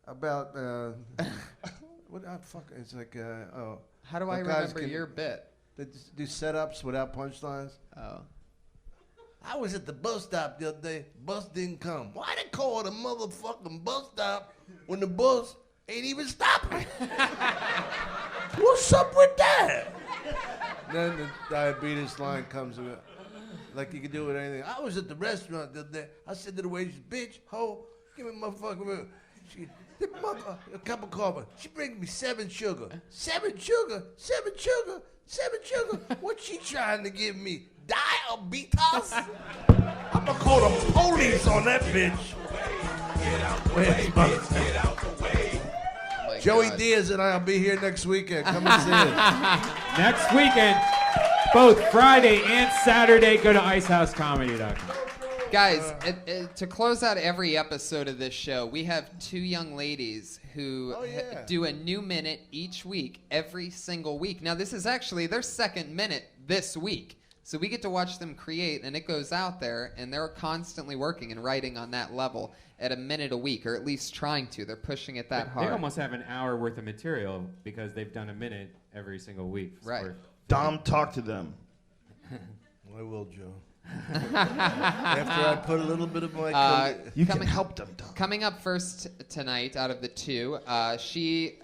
About what? Fuck. It's like How do I remember your bit? They do setups without punchlines. Oh. I was at the bus stop the other day. Bus didn't come. Why they call it a motherfucking bus stop when the bus ain't even stopping? What's up with that? Then the diabetes line comes with, like you can do with anything. I was at the restaurant the other day. I said to the waitress, "Bitch, ho, give me a motherfucking milk." A cup of coffee. She brings me 7 sugar. 7 sugar? 7 sugar? 7 sugar? What's she trying to give me? Diabetes? I'm gonna call the police on that bitch. Joey Diaz and I'll be here next weekend. Come and see us. Next weekend, both Friday and Saturday, go to icehouseComedy.com. Guys, to close out every episode of this show, we have 2 young ladies who do a new minute each week, every single week. Now, this is actually their 2nd minute this week. So we get to watch them create, and it goes out there, and they're constantly working and writing on that level at a minute a week, or at least trying to. They're pushing it that hard. They almost have an hour worth of material because they've done a minute every single week. Right. Dom, talk to them. I will, Joe. After I put a little bit of my... you can help them, Dom. Coming up first tonight out of the 2, she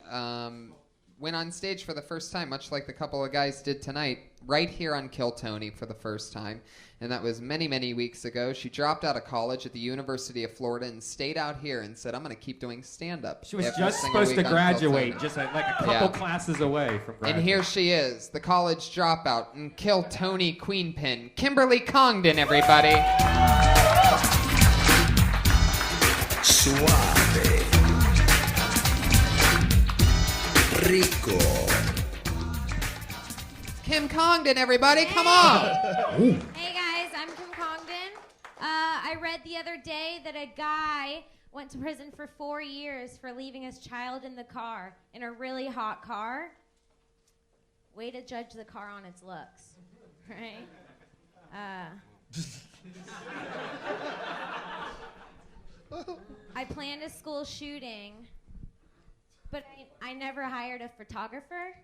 went on stage for the first time, much like the couple of guys did tonight, right here on Kill Tony for the first time. And that was many, many weeks ago. She dropped out of college at the University of Florida and stayed out here and said, I'm going to keep doing stand-up. She was just supposed to graduate, just like a couple classes away from graduating. And here she is, the college dropout and Kill Tony Queenpin, Kimberly Congdon, everybody. Suave. Rico. Kim Congdon, everybody, come on. Hey guys, I'm Kim Congdon. I read the other day that a guy went to prison for 4 years for leaving his child in the car, in a really hot car. Way to judge the car on its looks, right? I planned a school shooting, but I never hired a photographer.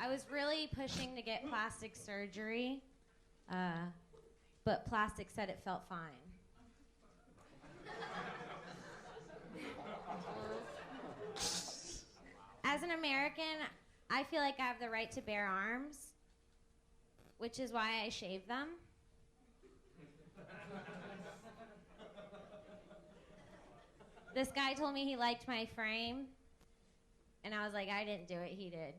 I was really pushing to get plastic surgery, but plastic said it felt fine. As an American, I feel like I have the right to bear arms, which is why I shave them. This guy told me he liked my frame, and I was like, I didn't do it, he did.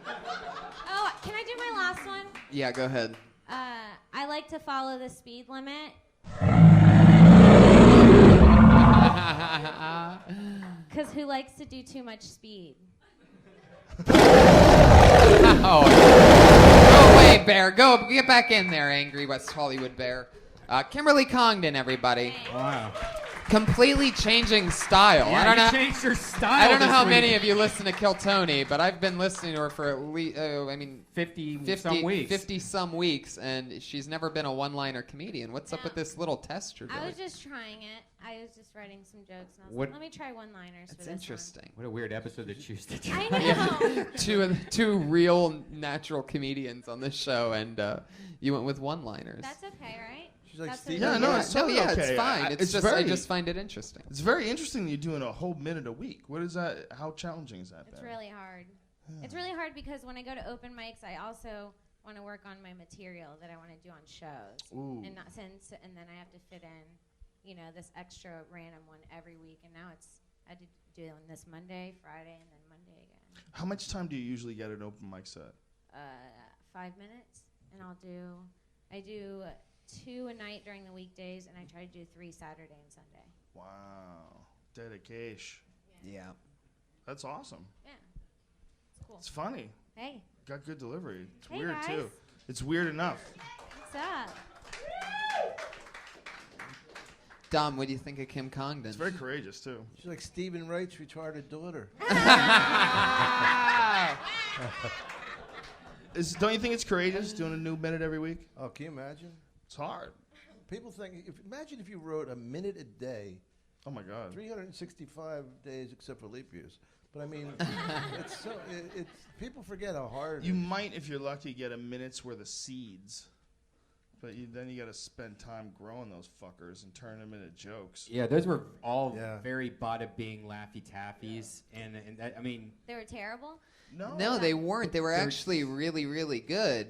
Oh, can I do my last one? Yeah, go ahead. I like to follow the speed limit. Because who likes to do too much speed? Oh, go away, Bear. Go, get back in there, angry West Hollywood Bear. Kimberly Congdon, everybody. Wow. Completely changing style. Yeah, I don't know. Changed her style. I don't know how this many week. of you listen to Kill Tony, but I've been listening to her for at least, 50 some weeks. 50 some weeks, and she's never been a one-liner comedian. What's up with this little test you're doing? I was just trying it. I was just writing some jokes, and I was What- like, let me try one-liners for That's this interesting. What a weird episode to choose to do. I know. two real natural comedians on this show, and you went with one-liners. That's okay, right? She's like That's Steve. okay. Yeah, no, it's totally yeah, okay. it's fine. It's just I very, just find it interesting. It's very interesting that you're doing a whole minute a week. What is that? How challenging is that? It's Ben? really hard. It's really hard because when I go to open mics, I also want to work on my material that I want to do on shows. Ooh. And then I have to fit in, this extra random one every week. And now I do it on this Monday, Friday, and then Monday again. How much time do you usually get an open mic set? 5 minutes, and I do 2 a night during the weekdays, and I try to do 3 Saturday and Sunday. Wow, dedication. Yeah. That's awesome. Yeah, it's cool. It's funny. Hey, Got good delivery. It's Hey, weird guys. too. It's weird enough. what's up? Dom, what do you think of Kim Congdon? It's very courageous too. She's like Stephen Wright's retarded daughter. Don't you think it's courageous doing a new minute every week? Oh, can you imagine? It's hard. People think. Imagine if you wrote a minute a day. Oh my God. 365 days except for leap years. But I mean, it's people forget how hard. You might, if you're lucky, get a minute's worth of seeds. But then you got to spend time growing those fuckers and turn them into jokes. Yeah, those were all very bada bing Laffy Taffies, and that, I mean, They were terrible? No, they weren't. They were actually really, really good.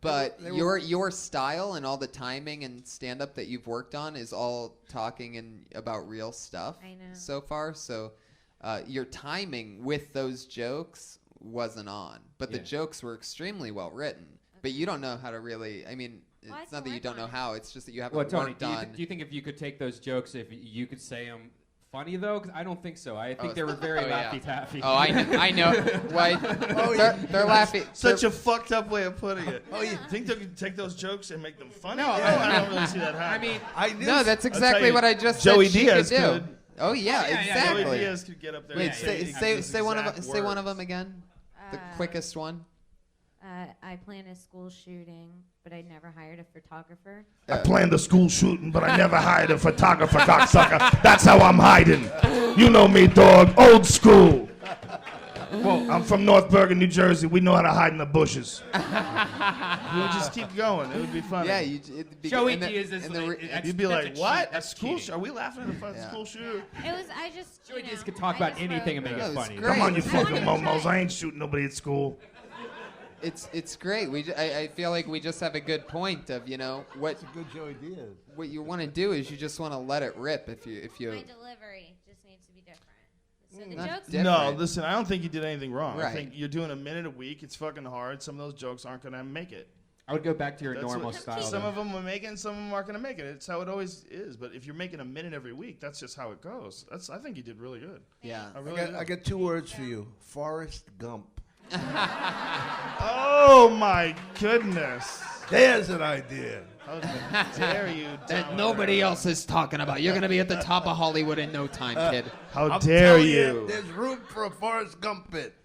But your style and all the timing and stand-up that you've worked on is all talking and about real stuff. I know. So far. So your timing with those jokes wasn't on. But the jokes were extremely well written. But you don't know how to really. I mean, it's not that you don't know how. It's just that you haven't Tony, worked on. do you think if you could take those jokes, if you could say them funny though? Because I don't think so. I think they were very Laffy Taffy. Oh, I know. Why? They're laughing. Such a fucked up way of putting it. Oh, you think they could take those jokes and make them funny? No, I don't really see that happen. I mean, no, that's exactly what I just Joey said. Diaz she could do. could. Oh yeah, exactly. Joey Diaz could get up there. Wait, and say one of them again. The quickest one. I planned a school shooting, but I never hired a photographer. I planned a school shooting, but I never hired a photographer, cocksucker. That's how I'm hiding. You know me, dog. Old school. Well, I'm from North Bergen, New Jersey. We know how to hide in the bushes. We'll just keep going. It would be funny. Yeah, Joey Diaz is you'd be like, what? A school shooter? Are we laughing at a school shooter? It was, I just, Joey Diaz could talk about anything and make it funny. Come on, you fucking momos. I ain't shooting nobody at school. It's great. I feel like we just have a good point of what. It's a good Joey Diaz. What you want to do is you just want to let it rip. If you. My delivery just needs to be different. So the Not jokes. different. No, listen, I don't think you did anything wrong. I Right. think you're doing a minute a week. It's fucking hard. Some of those jokes aren't going to make it. I would go back to your That's normal what- style. Some though. of them will make it, and some of them aren't going to make it. It's how it always is. But if you're making a minute every week, that's just how it goes. I think you did really good. Yeah. I got 2 words for you. Forrest Gump. Oh my goodness! There's an idea. How dare you? That nobody else is talking about. You're gonna be at the top of Hollywood in no time, kid. How I'm dare telling you? There's room for a Forrest Gump bit.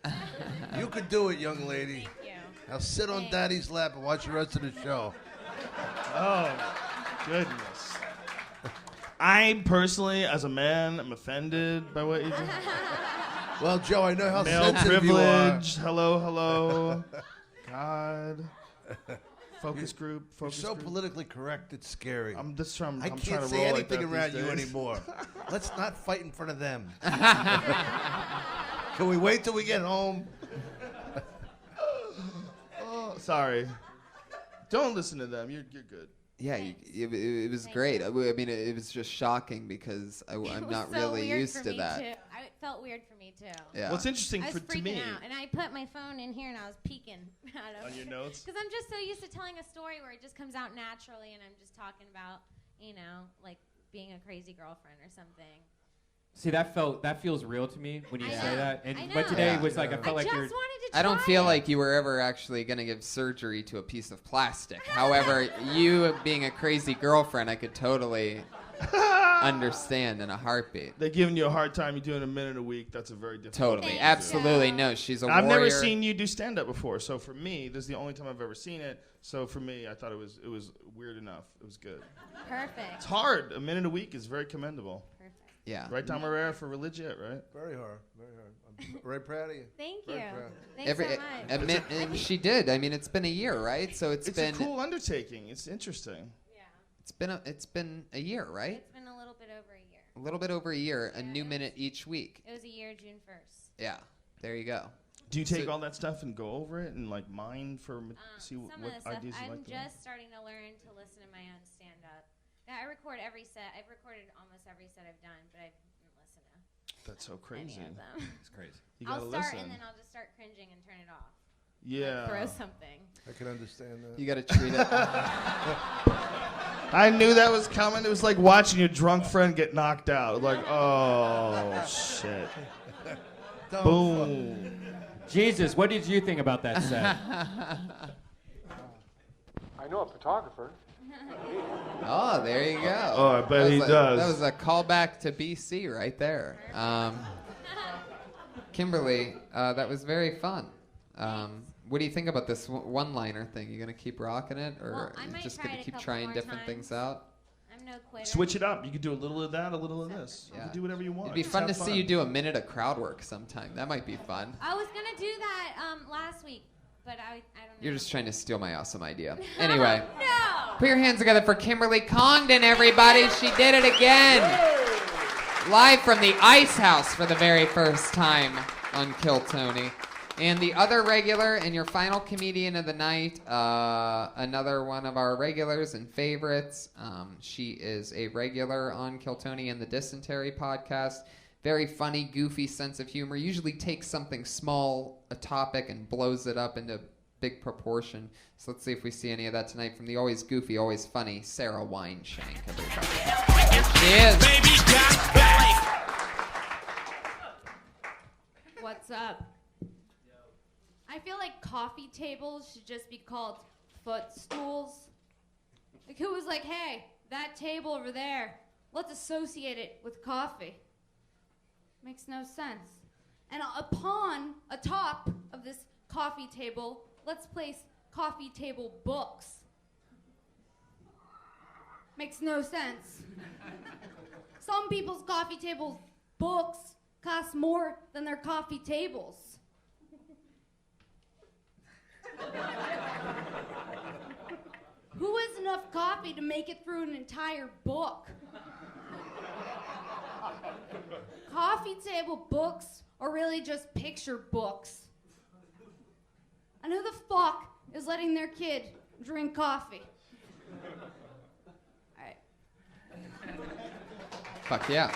You could do it, young lady. Thank you. Now sit on Daddy's lap and watch the rest of the show. Oh goodness! I personally, as a man, am offended by what you did. Well, Joe, I know how Male sensitive privilege. Hello. God. Focus group. You're Focus so group. politically correct, it's scary. I'm I trying can't to say roll like anything that around these you days. anymore. Let's not fight in front of them. Can we wait till we get home? Oh, sorry. Don't listen to them. You're good. Yeah, it was great. I mean, it was just shocking because I'm It was not so really weird used for to me that. Too. It felt weird for me too. Yeah. Well, it's interesting I was to freaking me. out, and I put my phone in here, and I was peeking out of On your notes? because I'm just so used to telling a story where it just comes out naturally, and I'm just talking about, like being a crazy girlfriend or something. See, that feels real to me when you I say know. that. And I but know. today Yeah. was like I felt like just you're. wanted to I don't try feel it. like you were ever actually going to give surgery to a piece of plastic. However, you being a crazy girlfriend, I could totally understand in a heartbeat. They're giving you a hard time. You're doing a minute a week. That's a very difficult. Totally. thing to do. Absolutely. No, she's a I've warrior. never seen you do stand up before, so for me, this is the only time I've ever seen it. So for me, I thought it was weird enough. It was good. Perfect. It's hard. A minute a week is very commendable. Perfect. Yeah. Right, Tom Irrera, for Religit, right? Very hard. I'm very proud of you. Thank you. Very proud. Thanks so much. And she did. I mean, it's been a year, right? So it's been a cool undertaking. It's interesting. Yeah. it's been a year, right? It's been a little bit over a year. A little bit over a year. A new minute each week. It was a year, June 1st. Yeah. There you go. Do you take all that stuff and go over it and like mine for see Some what of the stuff. ideas you I'm like? to just starting to learn to listen to my own stand-up. Yeah, I record every set. I've recorded almost every set I've done, but I didn't listen to That's so crazy. any of them. It's crazy. You I'll gotta start listen. and then I'll just start cringing and turn it off. Yeah. Like throw something. I can understand that. You got to treat it. I knew that was coming. It was like watching your drunk friend get knocked out. Like, oh shit. Boom. Jesus, what did you think about that set? I know a photographer. Oh, there you go. Oh, I bet he does. That was a callback to BC right there. Kimberly, that was very fun. What do you think about this one-liner thing? You gonna keep rocking it, or Well, I might just try gonna it a keep couple trying more different times. things out? I'm no quitter. Switch it up. You could do a little of that, a little of this. You Yeah. can do whatever you want. It'd be Just fun to have see you do a minute of crowd work sometime. That might be fun. I was gonna do that last week, but I don't know. You're just trying to steal my awesome idea. Anyway. No. Put your hands together for Kimberly Congdon, everybody. She did it again. Live from the Ice House for the very first time on Kill Tony. And the other regular and your final comedian of the night, another one of our regulars and favorites. She is a regular on Kill Tony and the Dysentery podcast. Very funny, goofy sense of humor. Usually takes something small, a topic, and blows it up into big proportion. So let's see if we see any of that tonight from the always goofy, always funny Sarah Wineshank, everybody. Here she is. What's up? I feel like coffee tables should just be called footstools. Like, who was like, hey, that table over there, let's associate it with coffee? Makes no sense. And atop of this coffee table, let's place coffee table books. Makes no sense. Some people's coffee table books cost more than their coffee tables. Who has enough coffee to make it through an entire book? Coffee table books are really just picture books. And who the fuck is letting their kid drink coffee? Alright. Fuck yeah.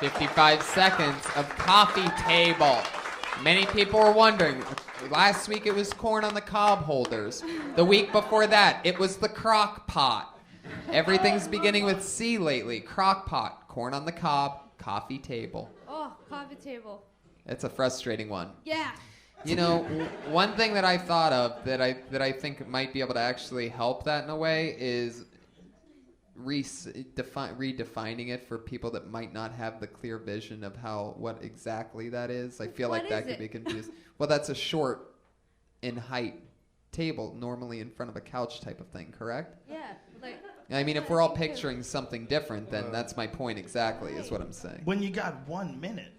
55 seconds of coffee table. Many people were wondering. Last week it was corn on the cob holders. The week before that, it was the crock pot. Everything's beginning with C lately. Crock pot, corn on the cob, coffee table. Oh, coffee table. It's a frustrating one. Yeah. You know, one thing that I thought of that I think might be able to actually help that in a way is redefining it for people that might not have the clear vision of what exactly that is. I feel like that could be confused. Well, that's a short in height table, normally in front of a couch type of thing, correct? Yeah. Like, I mean, if we're all picturing something different, then that's my point exactly, is what I'm saying. When you got 1 minute,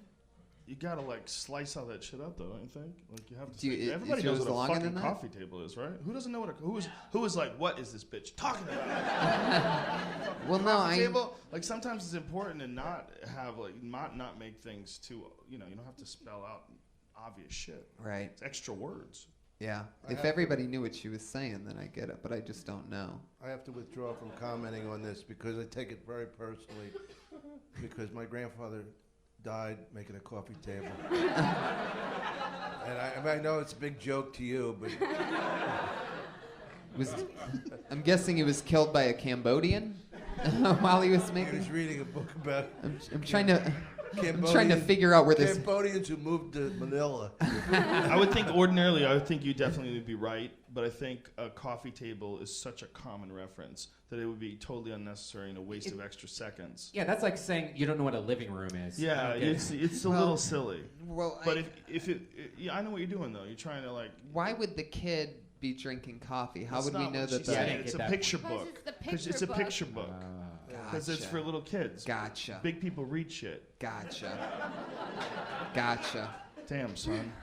you gotta like slice all that shit up, though, don't you think? Like you have to. Everybody knows what a fucking coffee table is, right? Who doesn't know what who is like? What is this bitch talking about? Well, no, table. Like sometimes it's important to not have not make things too. You don't have to spell out obvious shit. Right. It's extra words. Yeah. If everybody knew what she was saying, then I get it, but I just don't know. I have to withdraw from commenting on this because I take it very personally because my grandfather died making a coffee table. And I know it's a big joke to you, but... I'm guessing he was killed by a Cambodian while he was making... He was reading a book about... I'm trying to figure out where this... Cambodians who moved to Manila. I would think ordinarily, I would think you definitely would be right, but I think a coffee table is such a common reference that it would be totally unnecessary and a waste of extra seconds. Yeah, that's like saying you don't know what a living room is. Yeah, it's a little silly. Well, but I know what you're doing though. You're trying to like. Why would the kid be drinking coffee? How That's would we not know what that? she said. It's a picture book. Because it's a picture book. Because it's for little kids. Gotcha. Big people read shit. Gotcha. Damn, son.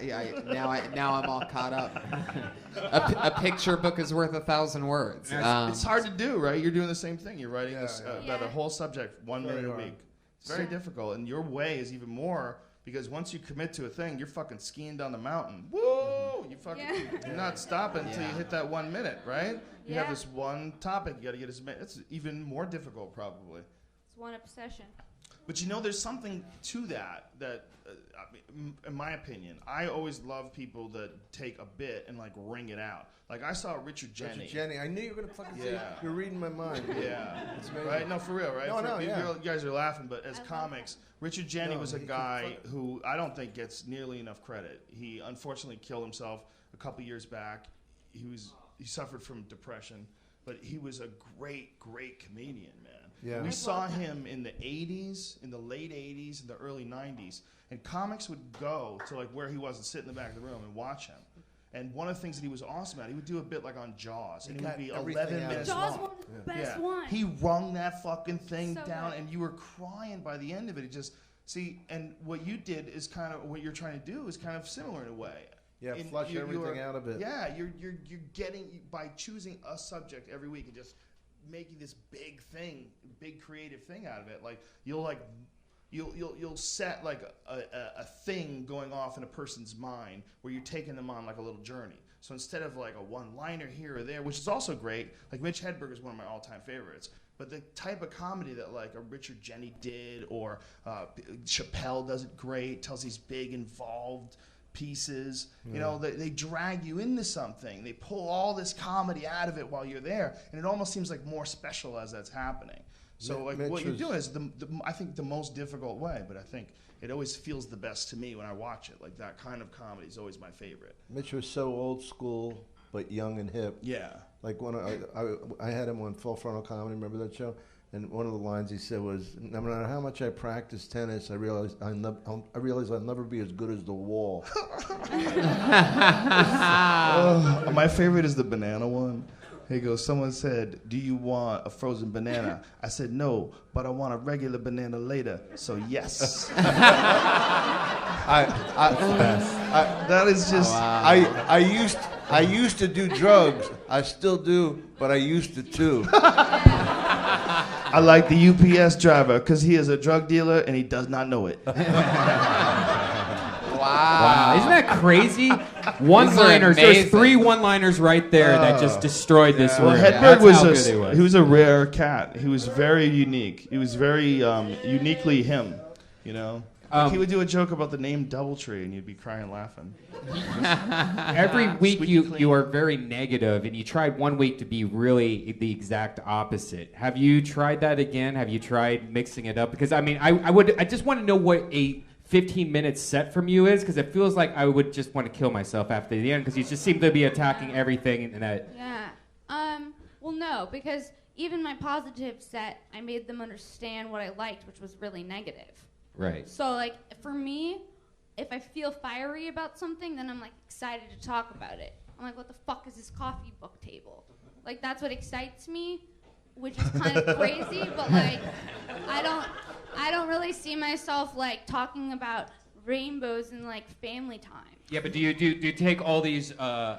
Now I'm all caught up. A picture book is worth 1,000 words. It's hard to do, right? You're doing the same thing. You're writing about a whole subject 1 minute a week. It's very difficult, and your way is even more because once you commit to a thing, you're fucking skiing down the mountain. Woo! You fucking you're not stopping until you hit that 1 minute, right? You have this one topic you got to get as many. It's even more difficult, probably. It's one obsession. But there's something to that in my opinion, I always love people that take a bit and like wring it out. Like I saw Richard Jeni. I knew you were gonna fucking say. You're reading my mind. Yeah, it's amazing. Right? No, for real, right? You guys are laughing, but as I comics, Richard Jeni was a guy who I don't think gets nearly enough credit. He unfortunately killed himself a couple years back. He suffered from depression, but he was a great comedian, man. Yeah. We saw him in the 80s, in the late 80s, in the early 90s, and comics would go to like where he was and sit in the back of the room and watch him. And one of the things that he was awesome at, he would do a bit like on Jaws, and it got would be everything 11 out. minutes Jaws long. one was the best one. He wrung that fucking thing So down, good. and you were crying by the end of it. It just and what you did is kind of what you're trying to do is kind of similar in a way. Yeah, flush everything out of it. Yeah, you're getting by choosing a subject every week and just making this big thing, big creative thing out of it. Like you'll set like a thing going off in a person's mind where you're taking them on like a little journey. So instead of like a one-liner here or there, which is also great, like Mitch Hedberg is one of my all-time favorites. But the type of comedy that like a Richard Jeni did, or Chappelle does it great, tells these big involved pieces. You know, they drag you into something. They pull all this comedy out of it while you're there, and it almost seems like more special as that's happening. So like what you're doing is I think the most difficult way, but I think it always feels the best to me when I watch it. Like that kind of comedy is always my favorite. Mitch was so old school, but young and hip. Yeah. Like when I had him on Full Frontal Comedy, remember that show? And one of the lines he said was, "No matter how much I practice tennis, I realize I'll never be as good as the wall." My favorite is the banana one. He goes, someone said, "Do you want a frozen banana?" I said, "No, but I want a regular banana later, so yes." That is just... I used to do drugs. I still do, but I used to too. I like the UPS driver because he is a drug dealer and he does not know it. Wow, isn't that crazy? One-liners. There's 3 one-liners right there that just destroyed this room. Well, Hedberg was a rare cat. He was very unique. He was very uniquely him, you know? Like he would do a joke about the name Doubletree and you'd be crying laughing. Every week you are very negative, and you tried one week to be really the exact opposite. Have you tried that again? Have you tried mixing it up? Because I mean, I just want to know what a 15-minute set from you is, because it feels like I would just want to kill myself after the end, because you just seem to be attacking everything in that. Yeah. Well, no, because even my positive set, I made them understand what I liked, which was really negative. Right. So, like, for me, if I feel fiery about something, then I'm, like, excited to talk about it. I'm like, what the fuck is this coffee book table? Like, that's what excites me, which is kind of crazy, but, like, I don't really see myself, like, talking about rainbows and, like, family time. Yeah, but do you take all these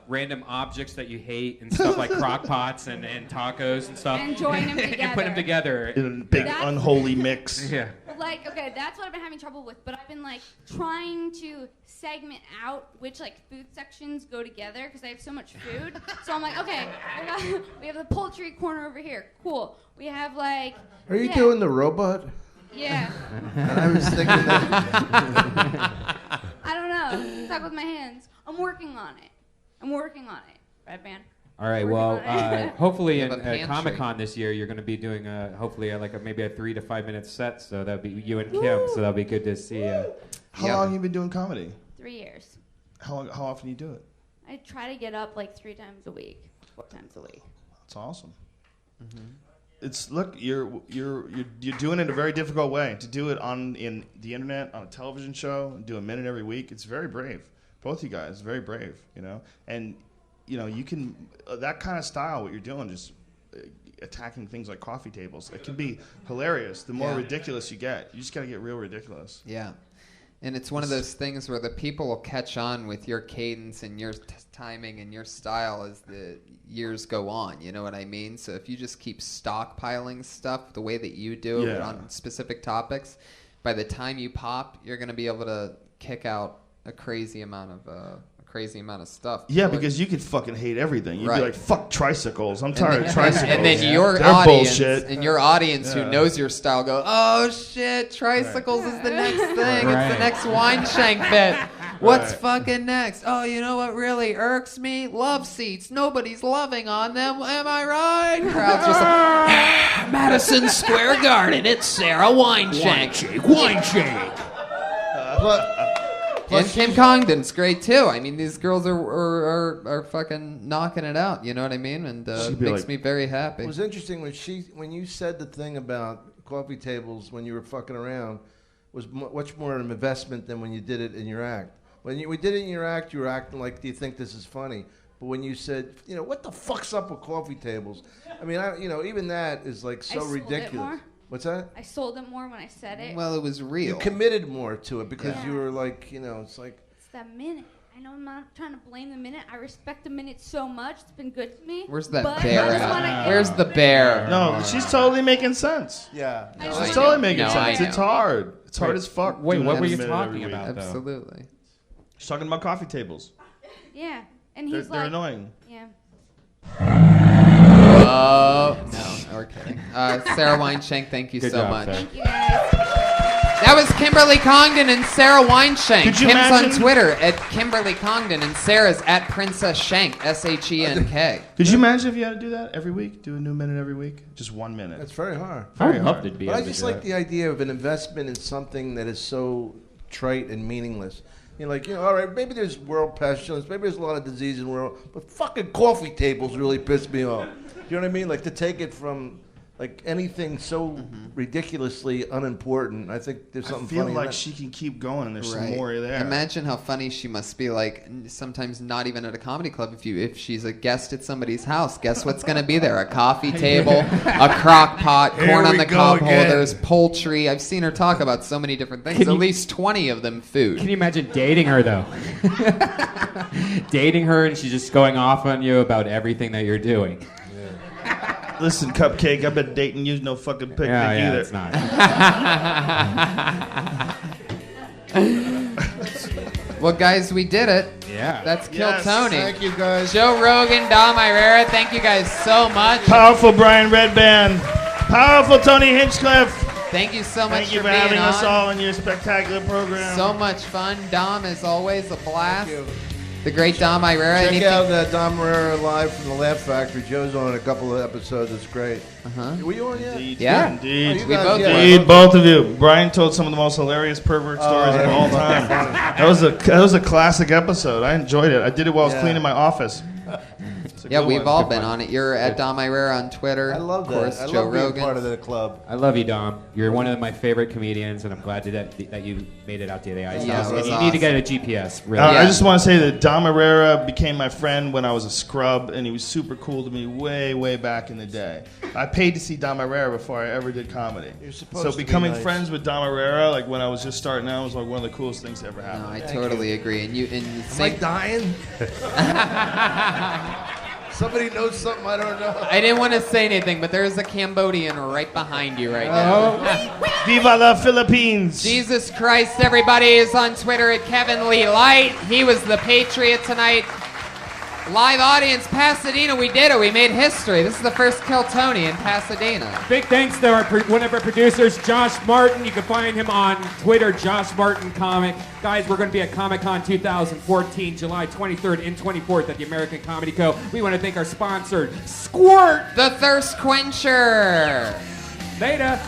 random objects that you hate and stuff like crock pots and tacos and stuff And join them and put them together in a big unholy mix? Yeah. Like, okay, that's what I've been having trouble with, but I've been, like, trying to segment out which, like, food sections go together, because I have so much food. So I'm like, okay, we have the poultry corner over here. Cool. We have, like... Are you doing the robot? Yeah. And I was thinking that... I don't know. Talk with my hands. I'm working on it. Right, man? All right. Well, hopefully in pantry. Comic-Con this year, you're going to be doing hopefully maybe a 3 to 5 minute set. So that'll be you and Kim. So that'll be good to see. How long have you been doing comedy? 3 years. How often do you do it? I try to get up like 3 times a week, 4 times a week. That's awesome. Mm-hmm. You're doing it a very difficult way. To do it in the internet, on a television show, and do a minute every week, it's very brave. Both you guys, very brave, you know. And you know, you can that kind of style, what you're doing, just attacking things like coffee tables. It can be hilarious. The more ridiculous you get, you just got to get real ridiculous. Yeah. And it's one of those things where the people will catch on with your cadence and your timing and your style as the years go on. You know what I mean? So if you just keep stockpiling stuff the way that you do it on specific topics, by the time you pop, you're going to be able to kick out a crazy amount of stuff. Yeah, because you could fucking hate everything. You'd be like, "Fuck tricycles! I'm tired of tricycles." And then your audience who knows your style go, "Oh shit, tricycles is the next thing. It's the next wine shank bit. What's fucking next? Oh, you know what really irks me? Love seats. Nobody's loving on them. Am I right?" Crowd's just like, Madison Square Garden. It's Sarah Wineshank. Wineshank. And Kim Congdon's great too. I mean, these girls are fucking knocking it out. You know what I mean? And makes me very happy. It was interesting when you said the thing about coffee tables when you were fucking around was much more an investment than when you did it in your act. When we did it in your act, you were acting like, do you think this is funny? But when you said, what the fuck's up with coffee tables? I mean, even that is like so sold it ridiculous. more. What's that? I sold it more when I said it. Well, it was real. You committed more to it because Yeah. you were like, it's like. It's that minute. I know I'm not trying to blame the minute. I respect the minute so much. It's been good to me. Where's that but bear I just at? wanna Where's the bear? No, she's totally making sense. Yeah. She's totally making No, sense. I know. It's hard. It's hard as fuck. Wait, doing what it were in a you minute talking every week. about, though? Absolutely. She's talking about coffee tables. Yeah. And They're, he's they're like, annoying. yeah. Oh, no, we're kidding. Sarah Weinshank, thank you Good so job, much. Sarah. Thank you guys. That was Kimberly Congdon and Sarah Weinshank. Could you Kim's imagine- on Twitter at Kimberly Congdon and Sarah's at Princess Shank, SHENK. Could you imagine if you had to do that every week? Do a new minute every week? Just 1 minute. That's very hard. I would love to be But able I to just do like that. the idea of an investment in something that is so trite and meaningless. All right, maybe there's world pestilence, maybe there's a lot of disease in the world, but fucking coffee tables really piss me off. You know what I mean? Like, to take it from, like, anything so ridiculously unimportant, I think there's I something feel funny in like that. she can keep going and there's Right. some more there. Imagine how funny she must be. Like sometimes not even at a comedy club. If she's a guest at somebody's house, guess what's going to be there? A coffee table, a crock pot, Here corn on we the go cob again. holders, poultry. I've seen her talk about so many different things. Can At you- least 20 of them food. Can you imagine dating her though? Dating her and she's just going off on you about everything that you're doing. Listen, Cupcake, I've been dating you, no fucking picnic Yeah, either. it's not. Well, guys, we did it. Yeah. That's Kill Yes. Tony. Thank you, guys. Joe Rogan, Dom Irrera, thank you guys so much. Powerful Brian Redband. Powerful Tony Hinchcliffe. Thank you so much Thank you for being having on. us all in your spectacular program. So much fun. Dom, as always, a blast. Thank you. The great Dom Irrera. Check Anything- out Dom Herrera live from the Laugh Factory. Joe's on a couple of episodes. It's great. Uh-huh. Were you on yet? Indeed. Yeah. Indeed. Oh, you We guys- both yeah. were. Indeed, both of you. Brian told some of the most hilarious pervert stories of all time. That was a classic episode. I enjoyed it. I did it while I was Yeah. cleaning my office. It's a Yeah, good we've one. all Good been one. on it. You're at Dom Irrera on Twitter. I love that. Of course, I Joe love being Rogan. part of that club. I love you, Dom. You're one of my favorite comedians, and I'm glad that you made it out to the ice Yeah, house. it And was you need to get awesome. a GPS. Really. I Yeah. just want to say that Dom Irrera became my friend when I was a scrub, and he was super cool to me way, way back in the day. I paid to see Dom Irrera before I ever did comedy. You're supposed So to be becoming nice. friends with Dom Irrera, like when I was just starting out, was like one of the coolest things to ever happen. No, I totally agree. And you, and Am I same. dying? Somebody knows something I don't know. I didn't want to say anything, but there's a Cambodian right behind you right now. Viva la Philippines! Jesus Christ, everybody is on Twitter at Kevin Lee Light. He was the Patriot tonight. Live audience, Pasadena, we did it. We made history. This is the first Kill Tony in Pasadena. Big thanks to one of our producers, Josh Martin. You can find him on Twitter, Josh Martin Comic. Guys, we're going to be at Comic-Con 2014, July 23rd and 24th at the American Comedy Co. We want to thank our sponsor, Squirt. The Thirst Quencher. Later.